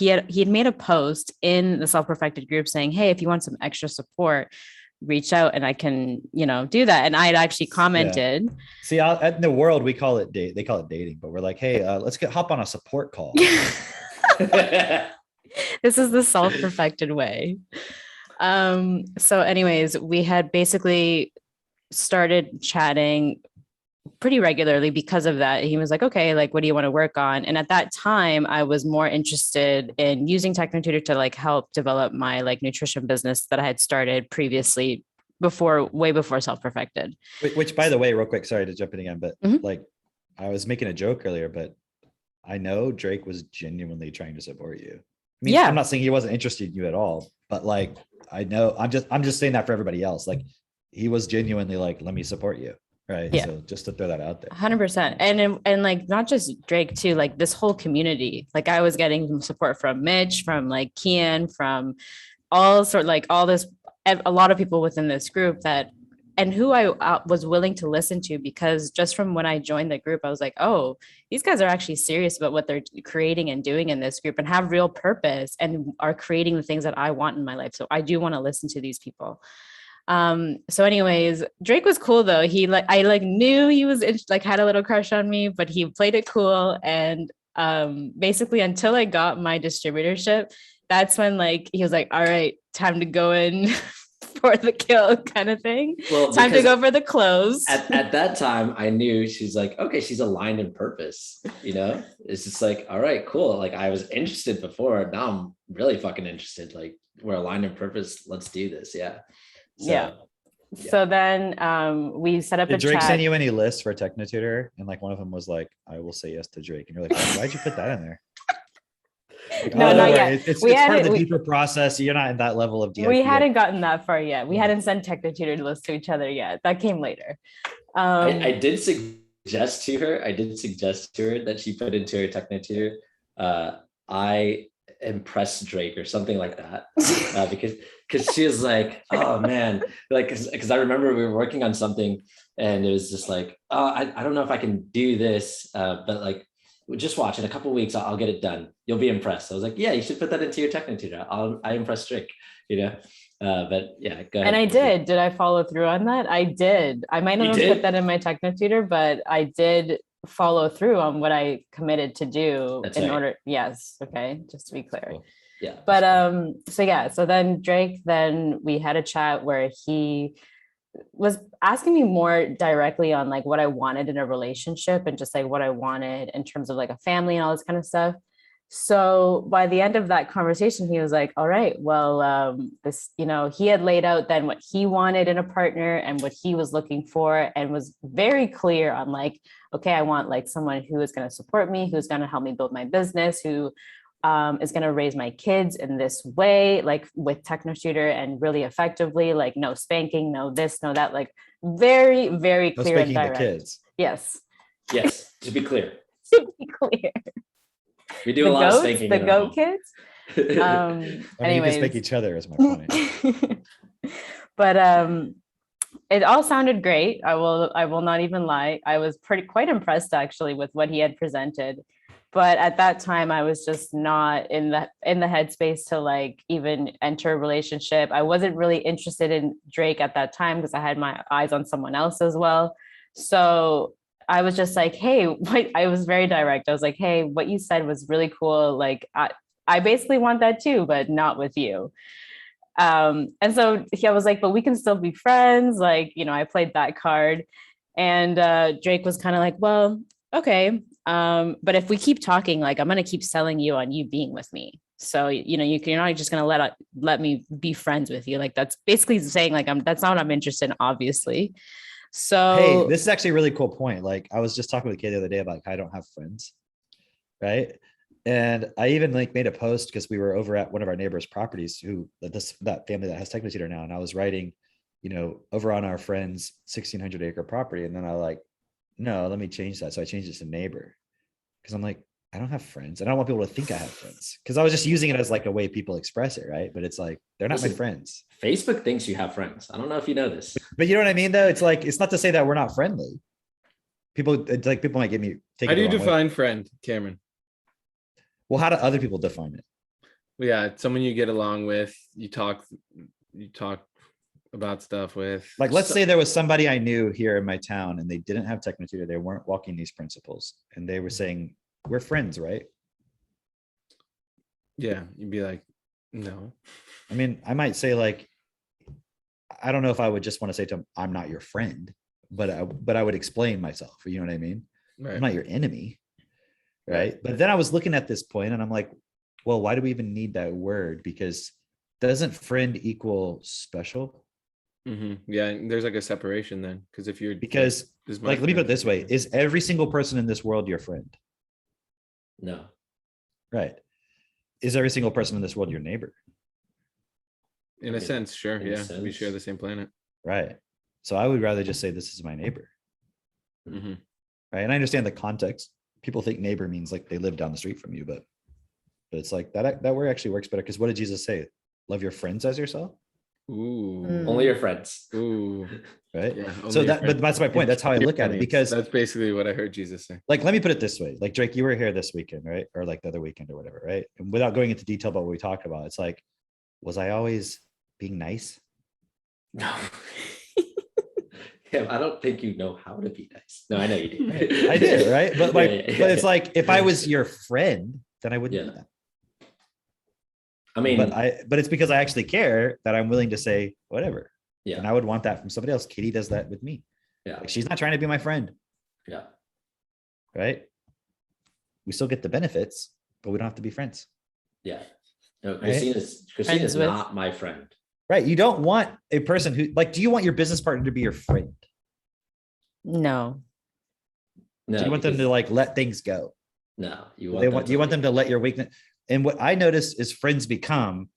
had made a post in the Self Perfected group saying, hey, if you want some extra support, reach out and I can, do that. And I had actually commented. Yeah. See, in the world, we call it they call it dating, but we're like, hey, let's hop on a support call. This is the Self Perfected way. So anyways, we had basically started chatting pretty regularly because of that. He was like, okay, like, what do you want to work on? And at that time, I was more interested in using Techno Tutor to like help develop my like nutrition business that I had started previously way before Self Perfected. Which, by the way, real quick, sorry to jump in again, but like I was making a joke earlier, but I know Drake was genuinely trying to support you. I mean, I'm not saying he wasn't interested in you at all, but like, I know I'm just saying that for everybody else. Like he was genuinely like, let me support you. Right. Yeah. So just to throw that out there. 100%. And like, not just Drake too, like this whole community, like I was getting support from Mitch, from like Kian, from all this, a lot of people within this group and who I was willing to listen to, because just from when I joined the group, I was like, oh, these guys are actually serious about what they're creating and doing in this group and have real purpose and are creating the things that I want in my life. So I do want to listen to these people. So anyways, Drake was cool though. I knew he was had a little crush on me, but he played it cool. And, basically until I got my distributorship, that's when like, he was like, all right, time to go in for the kill kind of thing. Well, time to go for the close. At that time, I knew she's like, okay, she's aligned in purpose, it's just like, all right, cool. Like I was interested before. Now I'm really fucking interested. Like we're aligned in purpose. Let's do this. Yeah. So then we set up Did a Drake chat. send you any lists for Techno Tutor? And like one of them was like, I will say yes to Drake. And you're like, why'd you put that in there? No, don't not worry. yet. It's We part of the hadn't- deeper process. You're not in that level of DIP. We yet. hadn't gotten that far yet. We Yeah. hadn't sent Technotutor lists to each other yet. That came later. I did suggest to her, that she put into her Technotutor, I impressed Drake or something like that. Because she was like, oh man, like, because I remember we were working on something and it was just like, oh, I don't know if I can do this, but like, just watch in a couple of weeks, I'll get it done. You'll be impressed. I was like, yeah, you should put that into your Technotutor. I impressed Drake, you know? But yeah, go ahead. And I did. Did I follow through on that? I did. I might not have put that in my Technotutor, but I did follow through on what I committed to do order. Yes. Okay. Just to be clear. Cool. Yeah. But so then Drake, then we had a chat where he was asking me more directly on like what I wanted in a relationship and just like what I wanted in terms of like a family and all this kind of stuff. So by the end of that conversation, he was like, all right, well, this, he had laid out then what he wanted in a partner and what he was looking for, and was very clear on like, okay, I want like someone who is going to support me, who's going to help me build my business, who is going to raise my kids in this way, like with Technotutor and really effectively, like no spanking, no this, no that, like very, very No clear and spanking the direct. kids. Yes. Yes, to be clear. To be clear. We do a lot of spanking. The goat kids. I mean, you Anyways. can spank each other is my point. But it all sounded great. I will not even lie. I was quite impressed actually with what he had presented. But at that time, I was just not in the headspace to like even enter a relationship. I wasn't really interested in Drake at that time because I had my eyes on someone else as well. So I was just like, hey, I was very direct. I was like, hey, what you said was really cool. Like, I basically want that too, but not with you. And so I was like, but we can still be friends. Like, I played that card. And Drake was kind of like, well, okay. But if we keep talking, like, I'm going to keep selling you on you being with me. So, you're not just going to let me be friends with you. Like, that's basically saying like, that's not what I'm interested in, obviously. So, hey, this is actually a really cool point. Like, I was just talking with a kid the other day about I don't have friends. Right. And I even like made a post because we were over at one of our neighbors' properties that family that has Technotutor now. And I was writing, over on our friend's 1,600 acre property. And then I like, no, let me change that. So I changed it to neighbor because I'm like, I don't have friends. And I don't want people to think I have friends because I was just using it as like a way people express it. Right. But it's like, they're not my friends. Facebook thinks you have friends. I don't know if you know this. But you know what I mean, though? It's like, it's not to say that we're not friendly. People might get me. How do you define friend, Cameron? Well, how do other people define it? Well, yeah, it's someone you get along with, you talk about stuff with. Like, let's say there was somebody I knew here in my town and they didn't have Technotutor. They weren't walking these principles and they were saying, we're friends, right? Yeah, you'd be like, no. I mean, I might say like, I don't know if I would just want to say to them, I'm not your friend, but I would explain myself. You know what I mean? Right. I'm not your enemy. Right. But then I was looking at this point and I'm like, well, why do we even need that word? Because doesn't friend equal special? Mm-hmm. Yeah. There's like a separation then. Because let me put it this way. Is every single person in this world your friend? No. Right. Is every single person in this world your neighbor? In a sense, sure. Yeah. We share the same planet. Right. So I would rather just say this is my neighbor. Mm-hmm. Right. And I understand the context. People think neighbor means like they live down the street from you, but it's like that word actually works better. Because what did Jesus say? Love your friends as yourself. Ooh. Only your friends. Ooh. Right. Yeah, so but that's my point. That's how I look at it, because that's basically what I heard Jesus say. Like, let me put it this way. Like, Drake, you were here this weekend, right? Or like the other weekend or whatever, right? And without going into detail about what we talked about, it's like, was I always being nice? No. Yeah, I don't think you know how to be nice. No, I know you do. I do, right? But like, but it's like, if I was your friend, then I wouldn't do that. I mean, but it's because I actually care that I'm willing to say whatever. Yeah. And I would want that from somebody else. Katie does that with me. Yeah. Like, she's not trying to be my friend. Yeah. Right. We still get the benefits, but we don't have to be friends. Yeah. No, Right? Christina's not my friend. Right. You don't want a person who, like, do you want your business partner to be your friend? No. No. Do you want them to like let things go? No. You want them to let your weakness. And what I noticed is friends become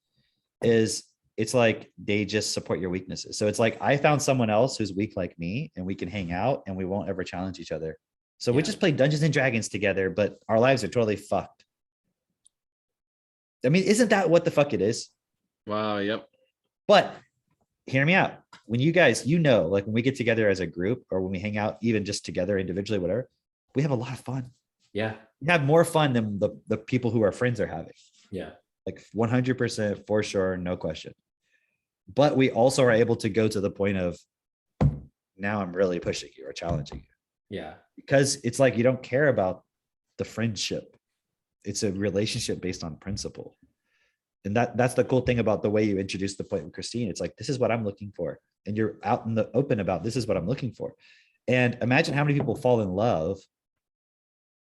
is it's like they just support your weaknesses. So it's like I found someone else who's weak like me, and we can hang out and we won't ever challenge each other. So we Yeah. just play Dungeons and Dragons together, but our lives are totally fucked. I mean, isn't that what the fuck it is? Wow. Yep. But hear me out. When you guys, like when we get together as a group or when we hang out, even just together individually, whatever, we have a lot of fun. Yeah. We have more fun than the people who our friends are having. Yeah. Like 100% for sure, no question. But we also are able to go to the point of now I'm really pushing you or challenging you. Yeah. Because it's like you don't care about the friendship. It's a relationship based on principle. And that's the cool thing about the way you introduced the point with Christine. It's like, this is what I'm looking for. And you're out in the open about this is what I'm looking for. And imagine how many people fall in love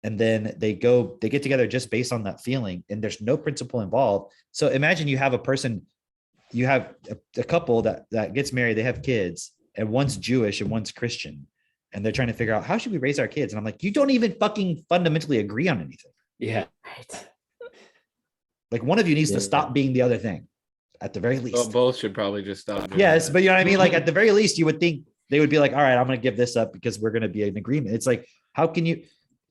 and then they get together just based on that feeling and there's no principle involved. So imagine you have a person, you have a couple that gets married, they have kids, and one's Jewish and one's Christian. And they're trying to figure out how should we raise our kids? And I'm like, you don't even fucking fundamentally agree on anything. Yeah. Like one of you needs to stop being the other thing at the very least. Well, both should probably just stop. doing Yes, that. but you know what I mean? Like at the very least, you would think they would be like, all right, I'm going to give this up because we're going to be in agreement. It's like, how can you,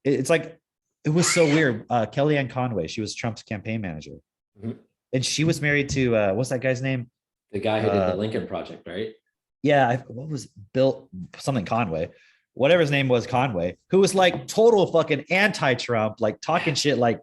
it's like, it was so weird. Kellyanne Conway, she was Trump's campaign manager. Mhm. And she was married to, what's that guy's name? The guy who did the Lincoln Project, right? Yeah. What was Bill something Conway, whatever his name was, Conway, who was like total fucking anti-Trump, like talking shit. Like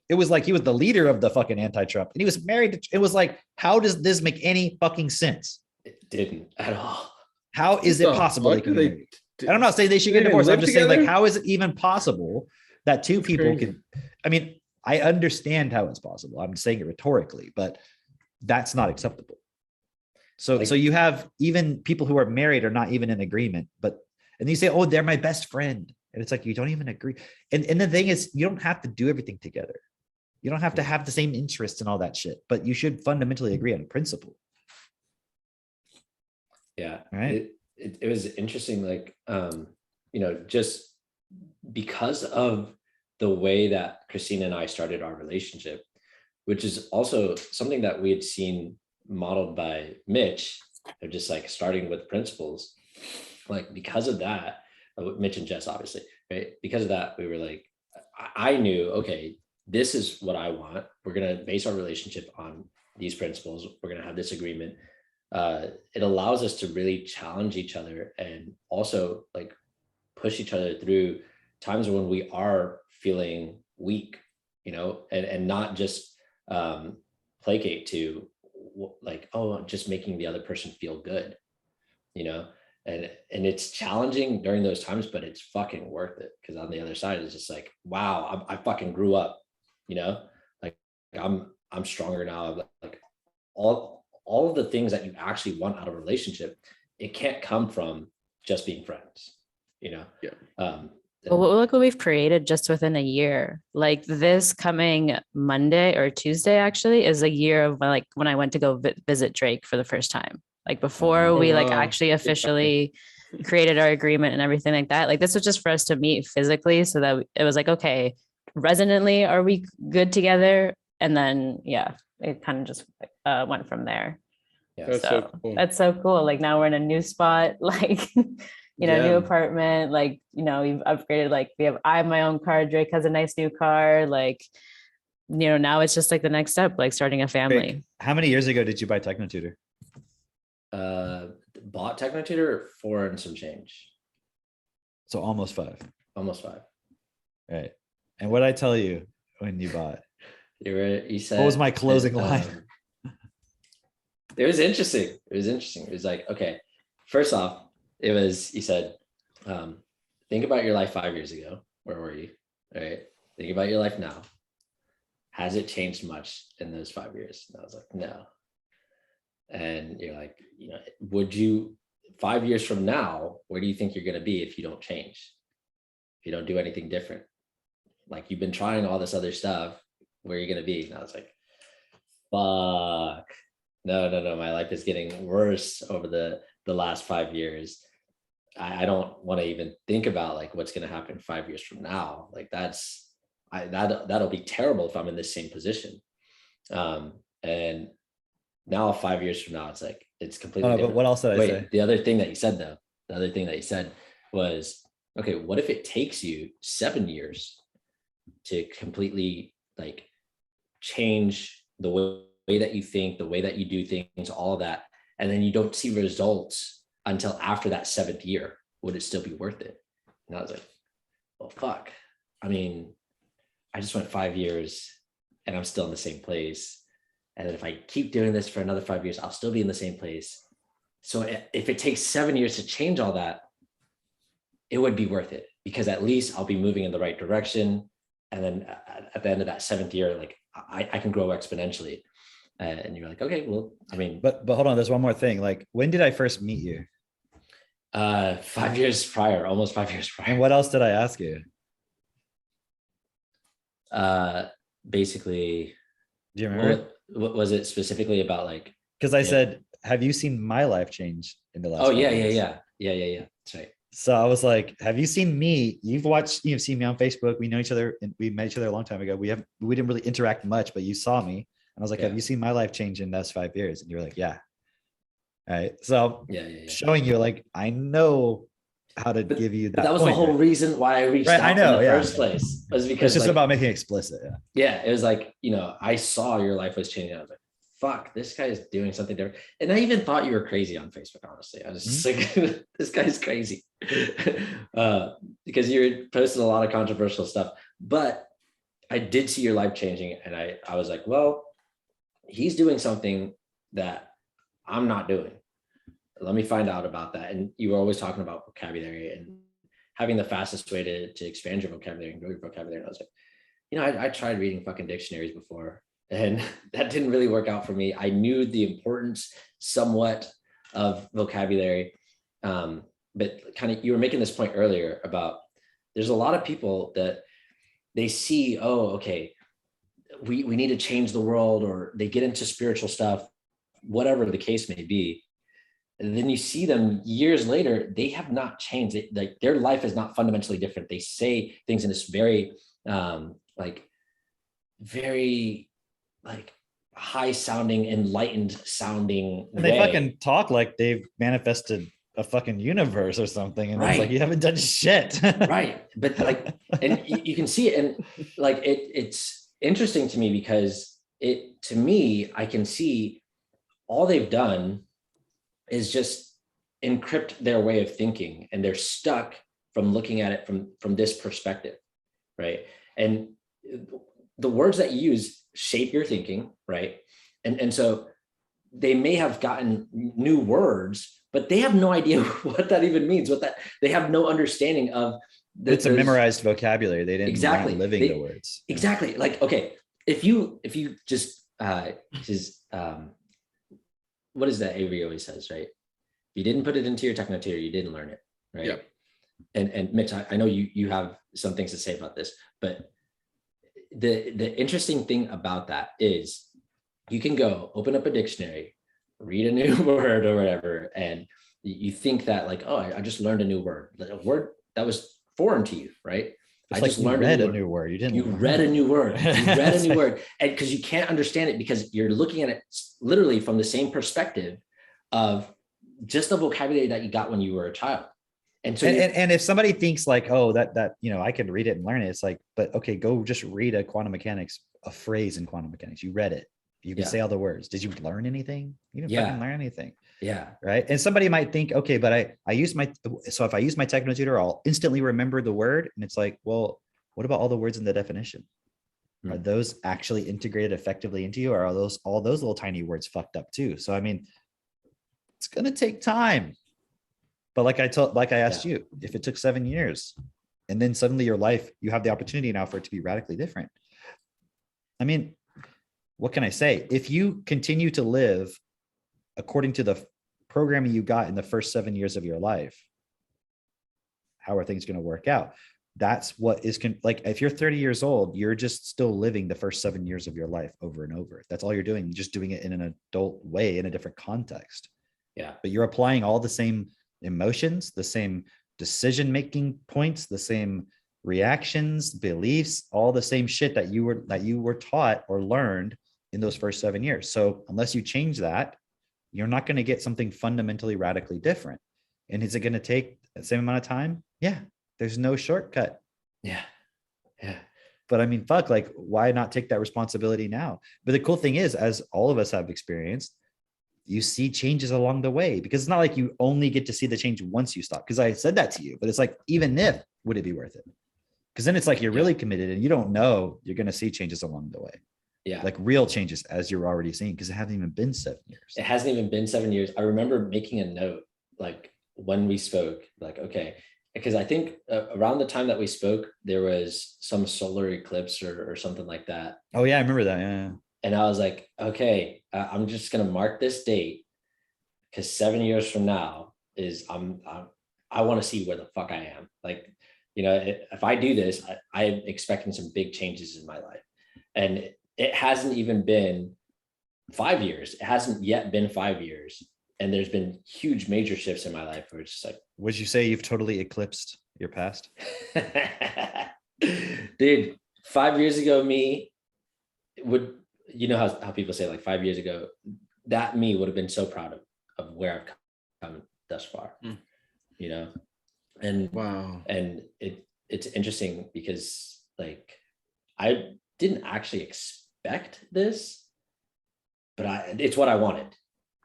it was like he was the leader of the fucking anti-Trump and he was married to, it was like, how does this make any fucking sense? It didn't at all. How is it possible they can be married? And I'm not saying they should get They divorced. I'm live just saying, like, together? how is it even possible that two That's people crazy. can? I mean, I understand how it's possible. I'm saying it rhetorically, but that's not acceptable. So, Like- so you have even people who are married are not even in agreement, but and you say, oh, they're my best friend, and it's like you don't even agree. And the thing is, you don't have to do everything together. You don't have to have the same interests and all that shit, but you should fundamentally agree on a principle. Yeah. Right. It was interesting, like, just because of the way that Christina and I started our relationship, which is also something that we had seen modeled by Mitch, of just like starting with principles. Like because of that, Mitch and Jess, obviously, right? Because of that, we were like, I knew, okay, this is what I want. We're going to base our relationship on these principles. We're going to have this agreement. It allows us to really challenge each other and also like push each other through times when we are feeling weak, and not just placate to like, oh, just making the other person feel good, and it's challenging during those times, but it's fucking worth it. Cause on the other side, it's just like, wow, I fucking grew up, like I'm stronger now. Like all of the things that you actually want out of a relationship, it can't come from just being friends, Yeah. Well, look what we've created just within a year. Like this coming Monday or Tuesday actually is a year of like when I went to go visit Drake for the first time. Like before we like wow. actually officially created our agreement and everything like that. Like this was just for us to meet physically so that it was like, okay, resonantly, are we good together? And then, yeah, it kind of just went from there. Yeah. That's so cool. That's so cool. Like now we're in a new spot, like, new Yeah. apartment, like, we've upgraded, like I have my own car. Drake has a nice new car. Like, now it's just like the next step, like starting a family. Rick, how many years ago did you buy Techno Tutor? Bought Techno Tutor 4 and some change, So almost 5. almost 5. Right. And what did I tell you when you bought? You said, What was my closing line? It was interesting. It was like, okay, first off, you said, think about your life 5 years ago. Where were you? All right. Think about your life now. Has it changed much in those 5 years? And I was like, no. And you're like, would you 5 years from now, where do you think you're going to be if you don't change? If you don't do anything different? Like you've been trying all this other stuff, where are you going to be? And I was like, fuck. No. My life is getting worse over the last 5 years. I don't want to even think about like what's going to happen 5 years from now. Like that'll be terrible if I'm in this same position. And now 5 years from now, it's like, it's completely But different. what else did I say? The other thing that you said though, the other thing that you said was, okay, what if it takes you 7 years to completely like change the way that you think, the way that you do things, all of that, and then you don't see results until after that 7th year? Would it still be worth it? And I was like, well, fuck. I mean, I just went 5 years and I'm still in the same place. And then if I keep doing this for another 5 years, I'll still be in the same place. So if it takes 7 years to change all that, it would be worth it, because at least I'll be moving in the right direction. And then at the end of that 7th year, like I can grow exponentially. And you're like, okay, well, I mean, But hold on, there's one more thing. Like, when did I first meet you? 5 years prior, almost 5 years prior. And what else did I ask you? Basically, Do you remember? what was it specifically about? Like, Because I yeah. said, have you seen my life change in the last? Oh 5 yeah, years? yeah. That's right. So I was like, have you seen me? You've seen me on Facebook. We know each other, and we met each other a long time ago. We didn't really interact much, but you saw me. And I was like, Yeah. have you seen my life change in those 5 years? And you were like, yeah. All right. So Yeah. showing you, like, I know how to give you that. But that was the point, whole right? reason why I reached Right, out I know, in the yeah. first place, was It's because just like, about making it explicit. Yeah. yeah, it was like, I saw your life was changing. I was like, fuck, this guy's doing something different. And I even thought you were crazy on Facebook, honestly. I was just like, this guy's crazy. Because you're posting a lot of controversial stuff. But I did see your life changing. And I was like, well, he's doing something that I'm not doing. Let me find out about that. And you were always talking about vocabulary and having the fastest way to expand your vocabulary and grow your vocabulary. And I was like, I tried reading fucking dictionaries before, and that didn't really work out for me. I knew the importance somewhat of vocabulary. But kind of, you were making this point earlier about, there's a lot of people that they see, oh, okay, we need to change the world, or they get into spiritual stuff, whatever the case may be. And then you see them years later, they have not changed. Like, their life is not fundamentally different. They say things in this very, very high sounding, enlightened sounding And they way. fucking talk like they've manifested a fucking universe or something. And it's like, you haven't done shit. Right. But like, and you can see it. And like, it's interesting to me, because to me, I can see all they've done is just encrypt their way of thinking, and they're stuck from looking at it from this perspective, right? And the words that you use shape your thinking, right? And so they may have gotten new words, but they have no idea what that even means. They have no understanding of. It's a memorized vocabulary. They didn't exactly living the words. Exactly. Like, okay, if you just what is that Avery always says, right? If you didn't put it into your technotier, you didn't learn it, right? Yep. And Mitch, I know you have some things to say about this, but the interesting thing about that is, you can go open up a dictionary, read a new word or whatever, and you think that like, oh, I just learned a new word, a word that was foreign to you, right? It's I like just you learned read a new word. You read a new word. You read a new word, and because you can't understand it, because you're looking at it literally from the same perspective of just the vocabulary that you got when you were a child. And so, and if somebody thinks like, oh, that I can read it and learn it, it's like, but okay, go just read a phrase in quantum mechanics. You read it. You can say all the words. Did you learn anything? You didn't fucking learn anything. Yeah. Right. And somebody might think, okay, but if I use my techno tutor, I'll instantly remember the word. And it's like, well, what about all the words in the definition? Are those actually integrated effectively into you? Or are all those little tiny words fucked up too? So, I mean, it's going to take time. But like I asked you, if it took 7 years and then suddenly your life, you have the opportunity now for it to be radically different. I mean, what can I say? If you continue to live according to the programming you got in the first 7 years of your life, how are things going to work out? That's what is like, if you're 30 years old, you're just still living the first 7 years of your life over and over. That's all you're doing. You're just doing it in an adult way, in a different context. Yeah. But you're applying all the same emotions, the same decision-making points, the same reactions, beliefs, all the same shit that you were taught or learned in those first 7 years. So unless you change that, you're not going to get something fundamentally radically different. And is it going to take the same amount of time? Yeah, there's no shortcut. Yeah. Yeah. But I mean, fuck, like, why not take that responsibility now? But the cool thing is, as all of us have experienced, you see changes along the way, because it's not like you only get to see the change once you stop. Because I said that to you, but it's like, even if, would it be worth it? Because then it's like you're really committed and you don't know you're going to see changes along the way. Yeah. Like real changes, as you're already seeing, because it hasn't even been 7 years. It hasn't even been 7 years. I remember making a note, like when we spoke, like, okay, because I think around the time that we spoke, there was some solar eclipse or something like that. Oh yeah, I remember that. Yeah. And I was like, okay, I'm just going to mark this date, because 7 years from now is I want to see where the fuck I am. Like, you know, if I do this, I'm expecting some big changes in my life. And it hasn't even been 5 years. It hasn't yet been 5 years. And there's been huge major shifts in my life where it's just like, would you say you've totally eclipsed your past? Dude, 5 years ago, me would, you know how people say like 5 years ago, that me would have been so proud of where I've come thus far, you know? And wow. And it's interesting because like, I didn't actually expect this, but it's what I wanted.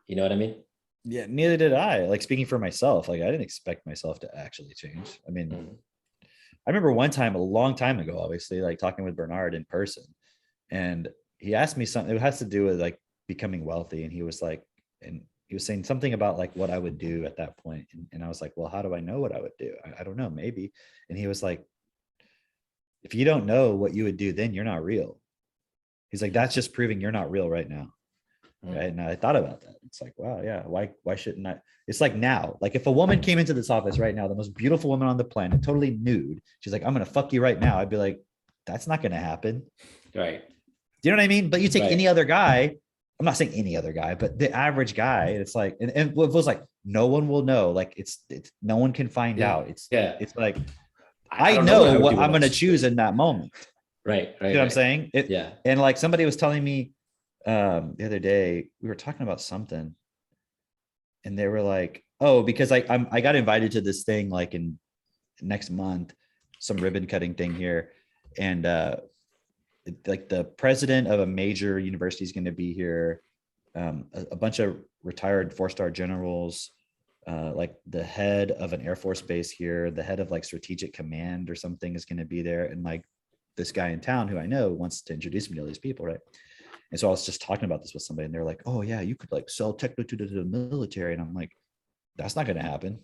You know what I mean? Yeah, neither did I. Like, speaking for myself, like, I didn't expect myself to actually change. I mean, I remember one time, a long time ago, obviously, like talking with Bernard in person, and he asked me something. It has to do with like becoming wealthy, and he was like, and he was saying something about like what I would do at that point. And I was like, well, how do I know what I would do? I don't know, maybe. And he was like, if you don't know what you would do, then you're not real. He's like, that's just proving you're not real right now. Right. And I thought about that. It's like, wow, yeah, why shouldn't I? It's like now, like if a woman came into this office right now, the most beautiful woman on the planet, totally nude, she's like, I'm gonna fuck you right now. I'd be like, that's not gonna happen. Right. Do you know what I mean? But you take any other guy, I'm not saying any other guy, but the average guy, it's like, and it was like, no one will know. Like it's no one can find out. It's like, I know what I'm gonna choose in that moment. Right. You know what I'm saying? Yeah. And like somebody was telling me the other day, we were talking about something, and they were like, oh, because I got invited to this thing like in next month, some ribbon cutting thing here, and like the president of a major university is going to be here, a bunch of retired 4-star generals, like the head of an Air Force base here, the head of like strategic command or something is going to be there, and like this guy in town who I know wants to introduce me to all these people, right? And so I was just talking about this with somebody, and they're like, oh yeah, you could like sell techno to the military. And I'm like, that's not going to happen.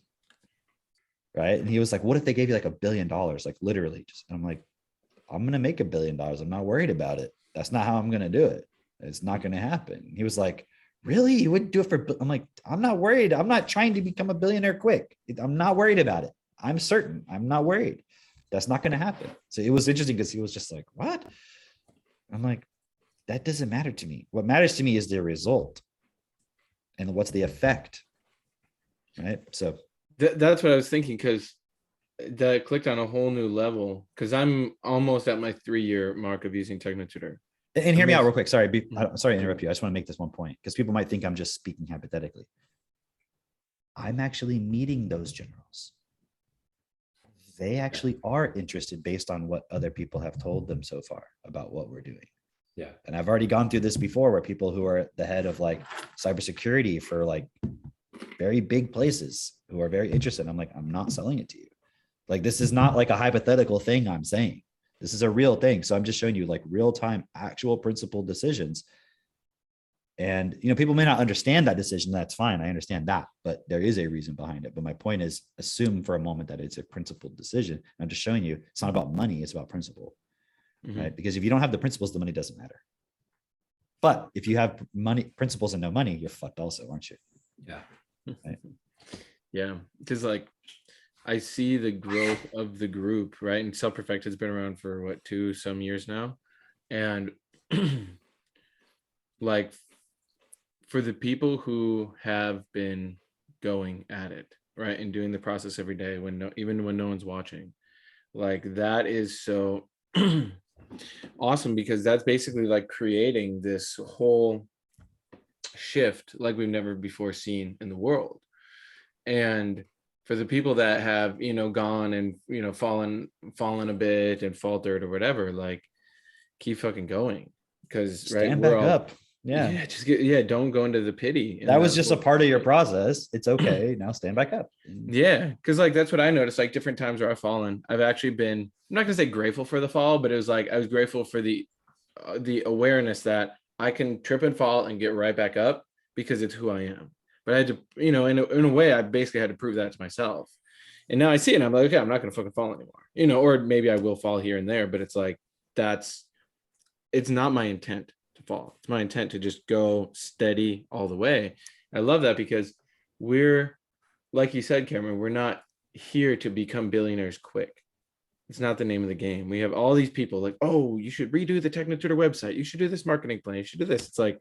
Right. And he was like, what if they gave you like $1 billion? Like literally just, and I'm like, I'm going to make $1 billion. I'm not worried about it. That's not how I'm going to do it. It's not going to happen. He was like, really? You wouldn't do it for, I'm like, I'm not worried. I'm not trying to become a billionaire quick. I'm not worried about it. I'm certain. I'm not worried. That's not going to happen. So it was interesting because he was just like, what? I'm like, that doesn't matter to me. What matters to me is the result and what's the effect. Right. So that's what I was thinking, because that clicked on a whole new level, because I'm almost at my 3-year mark of using TechnoTutor. And hear me out real quick. Sorry to interrupt you. I just want to make this one point, because people might think I'm just speaking hypothetically. I'm actually meeting those generals. They actually are interested based on what other people have told them so far about what we're doing. Yeah. And I've already gone through this before, where people who are at the head of like cybersecurity for like very big places who are very interested. I'm like, I'm not selling it to you. Like, this is not like a hypothetical thing I'm saying. This is a real thing. So I'm just showing you like real time, actual principled decisions. And, you know, people may not understand that decision. That's fine. I understand that, but there is a reason behind it. But my point is, assume for a moment that it's a principled decision. I'm just showing you it's not about money. It's about principle. Right? Because if you don't have the principles, the money doesn't matter. But if you have money, principles and no money, you're fucked also, aren't you? Yeah. Right? Yeah. Because like, I see the growth of the group, right? And Self-Perfect has been around for what, 2 some years now. And like, for the people who have been going at it, right, and doing the process every day, even when no one's watching, Like that is so awesome, because that's basically like creating this whole shift like we've never before seen in the world. And for the people that have, you know, gone and, you know, fallen a bit and faltered or whatever, like keep fucking going, because right, Stand we're back all up. Yeah. yeah, just get, yeah, don't go into the pity. And That was that's just a what- part of your process. It's okay. Now stand back up. yeah, because like that's what I noticed, like different times where I've fallen, I've actually been, I'm not gonna say grateful for the fall, but it was like I was grateful for the awareness that I can trip and fall and get right back up, because it's who I am. But I had to, you know, in a way, I basically had to prove that to myself. And now I see it, and I'm like, okay, I'm not gonna fucking fall anymore, you know, or maybe I will fall here and there, but it's like it's not my intent to fall. It's my intent to just go steady all the way. I love that, because we're, like you said, Cameron, we're not here to become billionaires quick. It's not the name of the game. We have all these people like, oh, you should redo the TechnoTutor website. You should do this marketing plan. You should do this. It's like,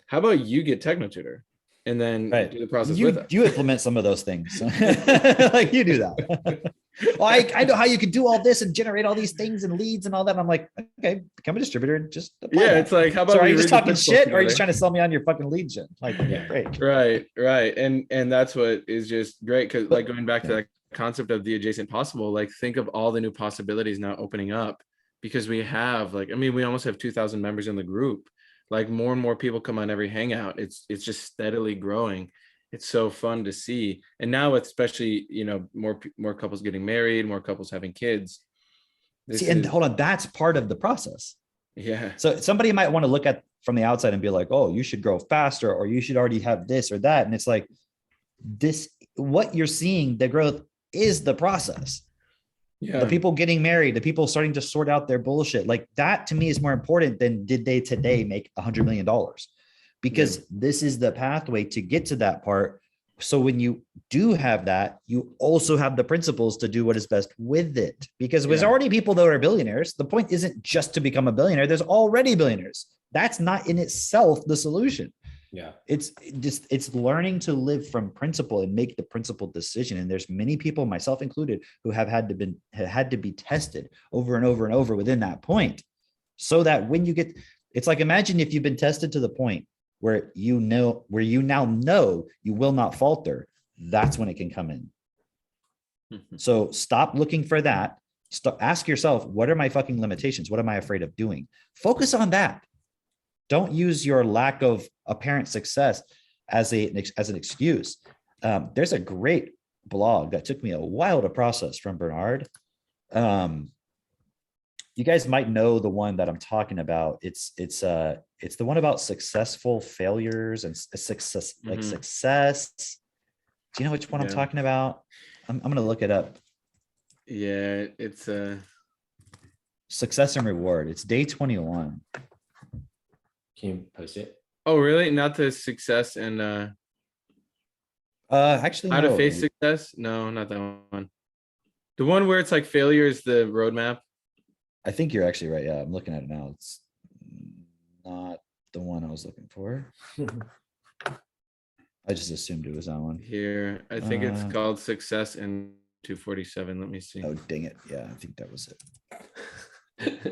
how about you get TechnoTutor and then do the process with us? You implement some of those things. Like you do that. Well, I know how you can do all this and generate all these things and leads and all that. And I'm like, okay, become a distributor and just apply Yeah, that. it's like, how about So are we you just read the talking principles shit or are you just together? trying to sell me on your fucking lead gen? Like, yeah, great. Right. And that's what is just great, because like going back to that concept of the adjacent possible, like think of all the new possibilities now opening up, because we have like, I mean, we almost have 2,000 members in the group. Like more and more people come on every hangout. It's just steadily growing. It's so fun to see. And now with especially, you know, more couples getting married, more couples having kids. See, and hold on, that's part of the process. Yeah. So somebody might want to look at from the outside and be like, oh, you should grow faster, or you should already have this or that. And it's like, this, what you're seeing, the growth is the process. Yeah. The people getting married, the people starting to sort out their bullshit. Like that to me is more important than did they today make $100 million? Because this is the pathway to get to that part. So when you do have that, you also have the principles to do what is best with it, because there's already people that are billionaires. The point isn't just to become a billionaire. There's already billionaires. That's not in itself the solution. Yeah. It's learning to live from principle and make the principled decision. And there's many people, myself included, who have had to be tested over and over and over within that point. So that when you get, it's like, imagine if you've been tested to the point where you now know you will not falter. That's when it can come in. So stop looking for that. Ask yourself, what are my fucking limitations? What am I afraid of doing? Focus on that. Don't use your lack of apparent success as an excuse. There's a great blog that took me a while to process from Bernard. You guys might know the one that I'm talking about. It's the one about successful failures and success, like success. Do you know which one I'm talking about? I'm gonna look it up. Yeah, it's Success and Reward. It's day 21. Can you post it? oh really? Not the success and Actually, how to no. face success? No, not that one. The one where it's like failure is the roadmap. I think you're actually right. Yeah, I'm looking at it now. It's not the one I was looking for. I just assumed it was that one. Here, I think it's called Success in 247. Let me see. Oh, dang it. Yeah, I think that was it.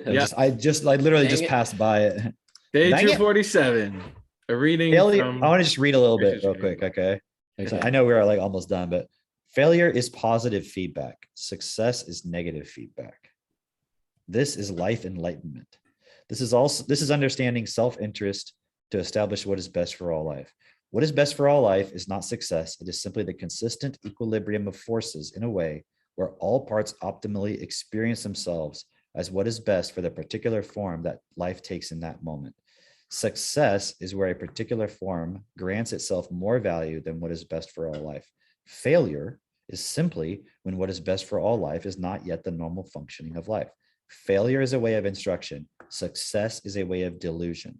Yeah. I literally Dang just it. passed by it. Day Dang it. 247. A reading Failure. from I want to just read a little bit real Rechargeable. quick. Okay. So Okay. I know we're like almost done, but failure is positive feedback. Success is negative feedback. This is life enlightenment. This is understanding self-interest to establish what is best for all life. What is best for all life is not success. It is simply the consistent equilibrium of forces in a way where all parts optimally experience themselves as what is best for the particular form that life takes in that moment. Success is where a particular form grants itself more value than what is best for all life. Failure is simply when what is best for all life is not yet the normal functioning of life. Failure is a way of instruction. Success is a way of delusion.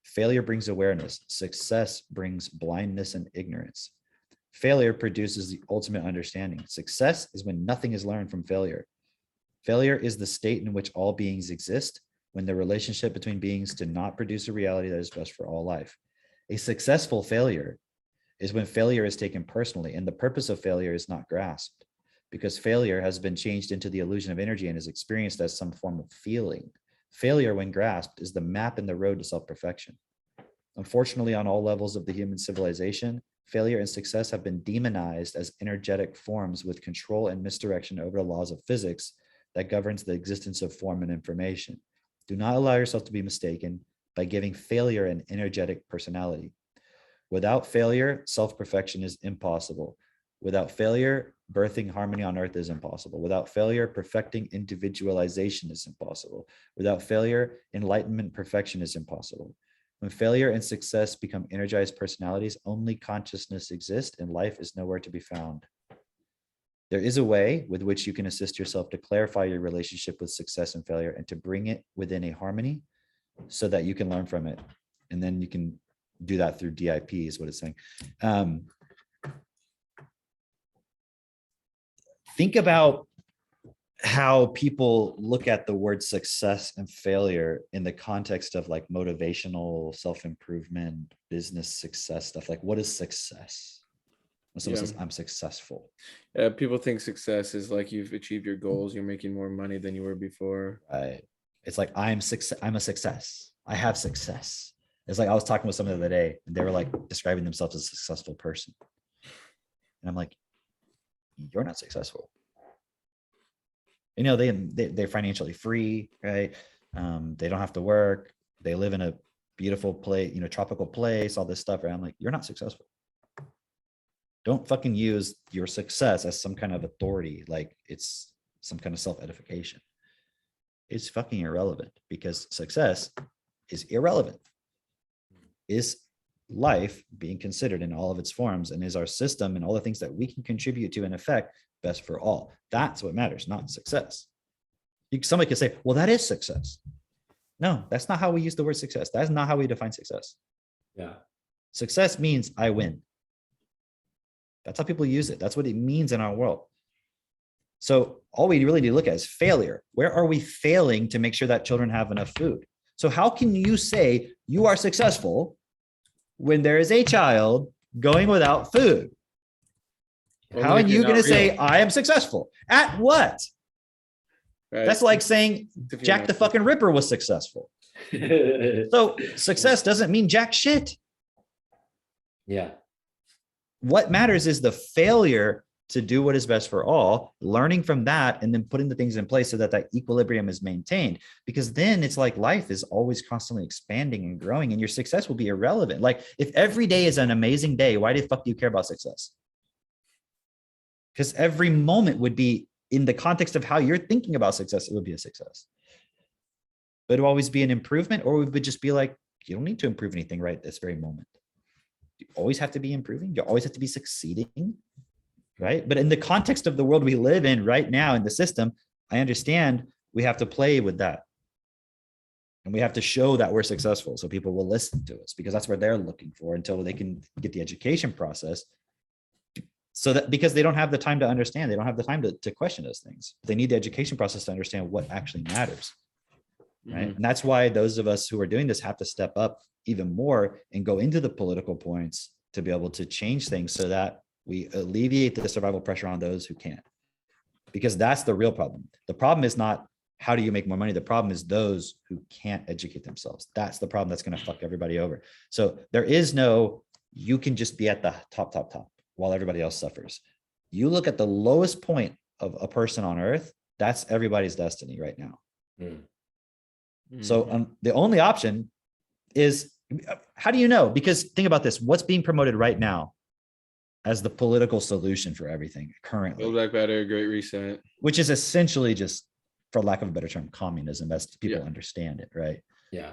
Failure brings awareness. Success brings blindness and ignorance. Failure produces the ultimate understanding. Success is when nothing is learned from failure. Failure is the state in which all beings exist, when the relationship between beings do not produce a reality that is best for all life. A successful failure is when failure is taken personally and the purpose of failure is not grasped. because failure has been changed into the illusion of energy and is experienced as some form of feeling. Failure, when grasped, is the map in the road to self-perfection. Unfortunately, on all levels of the human civilization, failure and success have been demonized as energetic forms with control and misdirection over the laws of physics that governs the existence of form and information. Do not allow yourself to be mistaken by giving failure an energetic personality. Without failure, self-perfection is impossible. Without failure, birthing harmony on earth is impossible. Without failure, perfecting individualization is impossible. Without failure, enlightenment perfection is impossible. When failure and success become energized personalities, only consciousness exists and life is nowhere to be found. There is a way with which you can assist yourself to clarify your relationship with success and failure and to bring it within a harmony so that you can learn from it. And then you can do that through DIP is what it's saying. Think about how people look at the word success and failure in the context of like motivational self-improvement, business success stuff. Like, what is success? When someone says, I'm successful. People think success is like you've achieved your goals, you're making more money than you were before. Right. It's like, I'm a success. I have success. It's like, I was talking with someone the other day and they were like describing themselves as a successful person. And I'm like, you're not successful. You know, they're financially free, right? They don't have to work. They live in a beautiful place, you know, tropical place, all this stuff. Right? I'm like, you're not successful. Don't fucking use your success as some kind of authority, like it's some kind of self-edification. It's fucking irrelevant because success is irrelevant. Is life being considered in all of its forms, and is our system and all the things that we can contribute to and affect best for all? That's what matters, not success. Somebody could say, well, that is success. No, that's not how we use the word success. That's not how we define success. Yeah. Success means I win. That's how people use it. That's what it means in our world. So all we really need to look at is failure. Where are we failing to make sure that children have enough food? So how can you say you are successful when there is a child going without food? How are you going to say I am successful? At what? Right. That's like saying Jack the fucking Ripper was successful. So success doesn't mean jack shit. Yeah. What matters is the failure to do what is best for all, learning from that, and then putting the things in place so that that equilibrium is maintained. Because then it's like life is always constantly expanding and growing, and your success will be irrelevant. Like if every day is an amazing day, why the fuck do you care about success? Because every moment would be in the context of how you're thinking about success, it would be a success. But it would always be an improvement, or we would just be like, you don't need to improve anything right this very moment. You always have to be improving. You always have to be succeeding, right? But in the context of the world we live in right now in the system, I understand we have to play with that. And we have to show that we're successful so people will listen to us, because that's what they're looking for until they can get the education process. So that because they don't have the time to understand, they don't have the time to question those things. They need the education process to understand what actually matters. Right. Mm-hmm. And that's why those of us who are doing this have to step up even more and go into the political points to be able to change things so that we alleviate the survival pressure on those who can't. Because that's the real problem. The problem is not how do you make more money? The problem is those who can't educate themselves. That's the problem that's going to fuck everybody over. So there is no, you can just be at the top while everybody else suffers. You look at the lowest point of a person on earth, that's everybody's destiny right now. So the only option is, how do you know? Because think about this, what's being promoted right now as the political solution for everything currently? Build Back Better, Great Reset. Which is essentially just, for lack of a better term, communism, as people understand it, right? Yeah.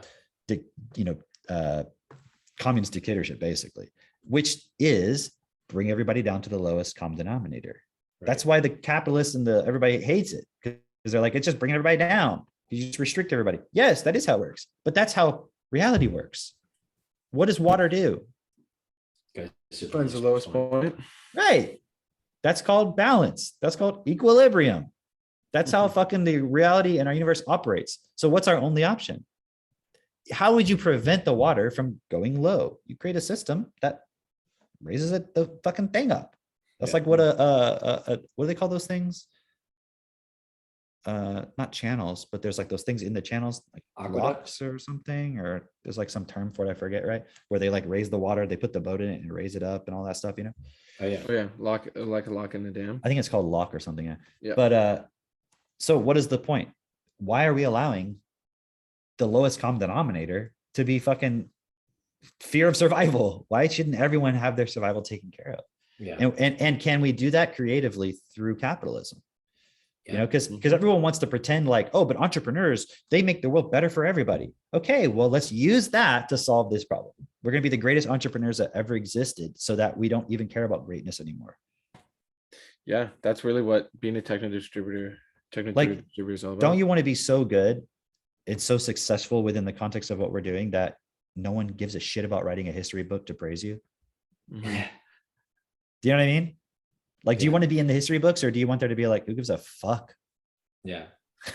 Communist dictatorship, basically, which is bring everybody down to the lowest common denominator. Right. That's why the capitalists and everybody hates it, because they're like, it's just bringing everybody down. You just restrict everybody. Yes, that is how it works, but that's how reality works. What does water do? Finds the lowest point. Right. That's called balance. That's called equilibrium. That's how fucking the reality and our universe operates. So what's our only option? How would you prevent the water from going low? You create a system that raises the fucking thing up. That's Yeah. like what what do they call those things? Not channels, but there's like those things in the channels, like Aqueduct? locks or something, or there's like some term for it, I forget, right? Where they like raise the water, they put the boat in it and raise it up and all that stuff, you know? Oh yeah. Oh yeah, lock like a lock in the dam. I think it's called lock or something. Yeah. Yeah. But so what is the point? Why are we allowing the lowest common denominator to be fucking fear of survival? Why shouldn't everyone have their survival taken care of? Yeah. And can we do that creatively through capitalism? You know, because Mhm. everyone wants to pretend like, oh, but entrepreneurs, they make the world better for everybody. Okay, well, let's use that to solve this problem. We're going to be the greatest entrepreneurs that ever existed so that we don't even care about greatness anymore. Yeah, that's really what being a techno distributor is all about. Don't you want to be so good and so successful within the context of what we're doing that no one gives a shit about writing a history book to praise you? Mhm. Do you know what I mean? Like, do you Yeah. want to be in the history books, or do you want there to be like, who gives a fuck? Yeah.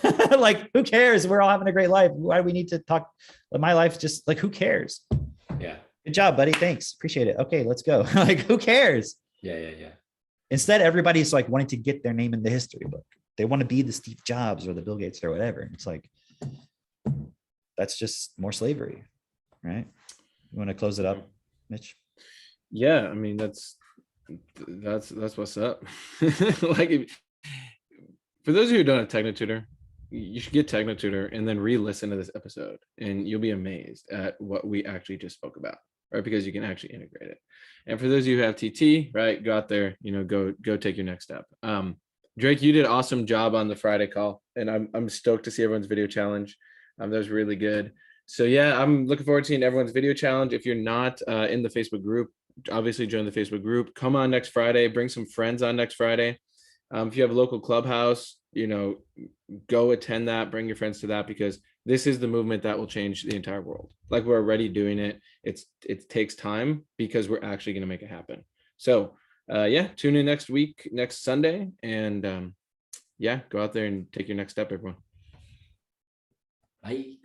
Like, who cares? We're all having a great life. Why do we need to talk? My life just like, who cares? Yeah. Good job, buddy. Thanks. Appreciate it. Okay, let's go. Like, who cares? Yeah. Yeah. Yeah. Instead, everybody's like wanting to get their name in the history book. They want to be the Steve Jobs or the Bill Gates or whatever. And it's like, that's just more slavery, right? You want to close it up, Mitch? Yeah, I mean that's what's up. Like for those of you who don't have TechnoTutor, you should get TechnoTutor and then re-listen to this episode, and you'll be amazed at what we actually just spoke about, right? Because you can actually integrate it. And for those of you who have TT, right, go out there, you know, go take your next step. Drake, you did an awesome job on the Friday call, and I'm stoked to see everyone's video challenge. That was really good. So yeah, I'm looking forward to seeing everyone's video challenge. If you're not in the Facebook group, obviously join the Facebook group. Come on next Friday. Bring some friends on next Friday. If you have a local clubhouse, you know, go attend that. Bring your friends to that, because this is the movement that will change the entire world. Like, we're already doing it. It takes time because we're actually going to make it happen. So yeah, tune in next week, next Sunday, and yeah, go out there and take your next step, everyone. Bye.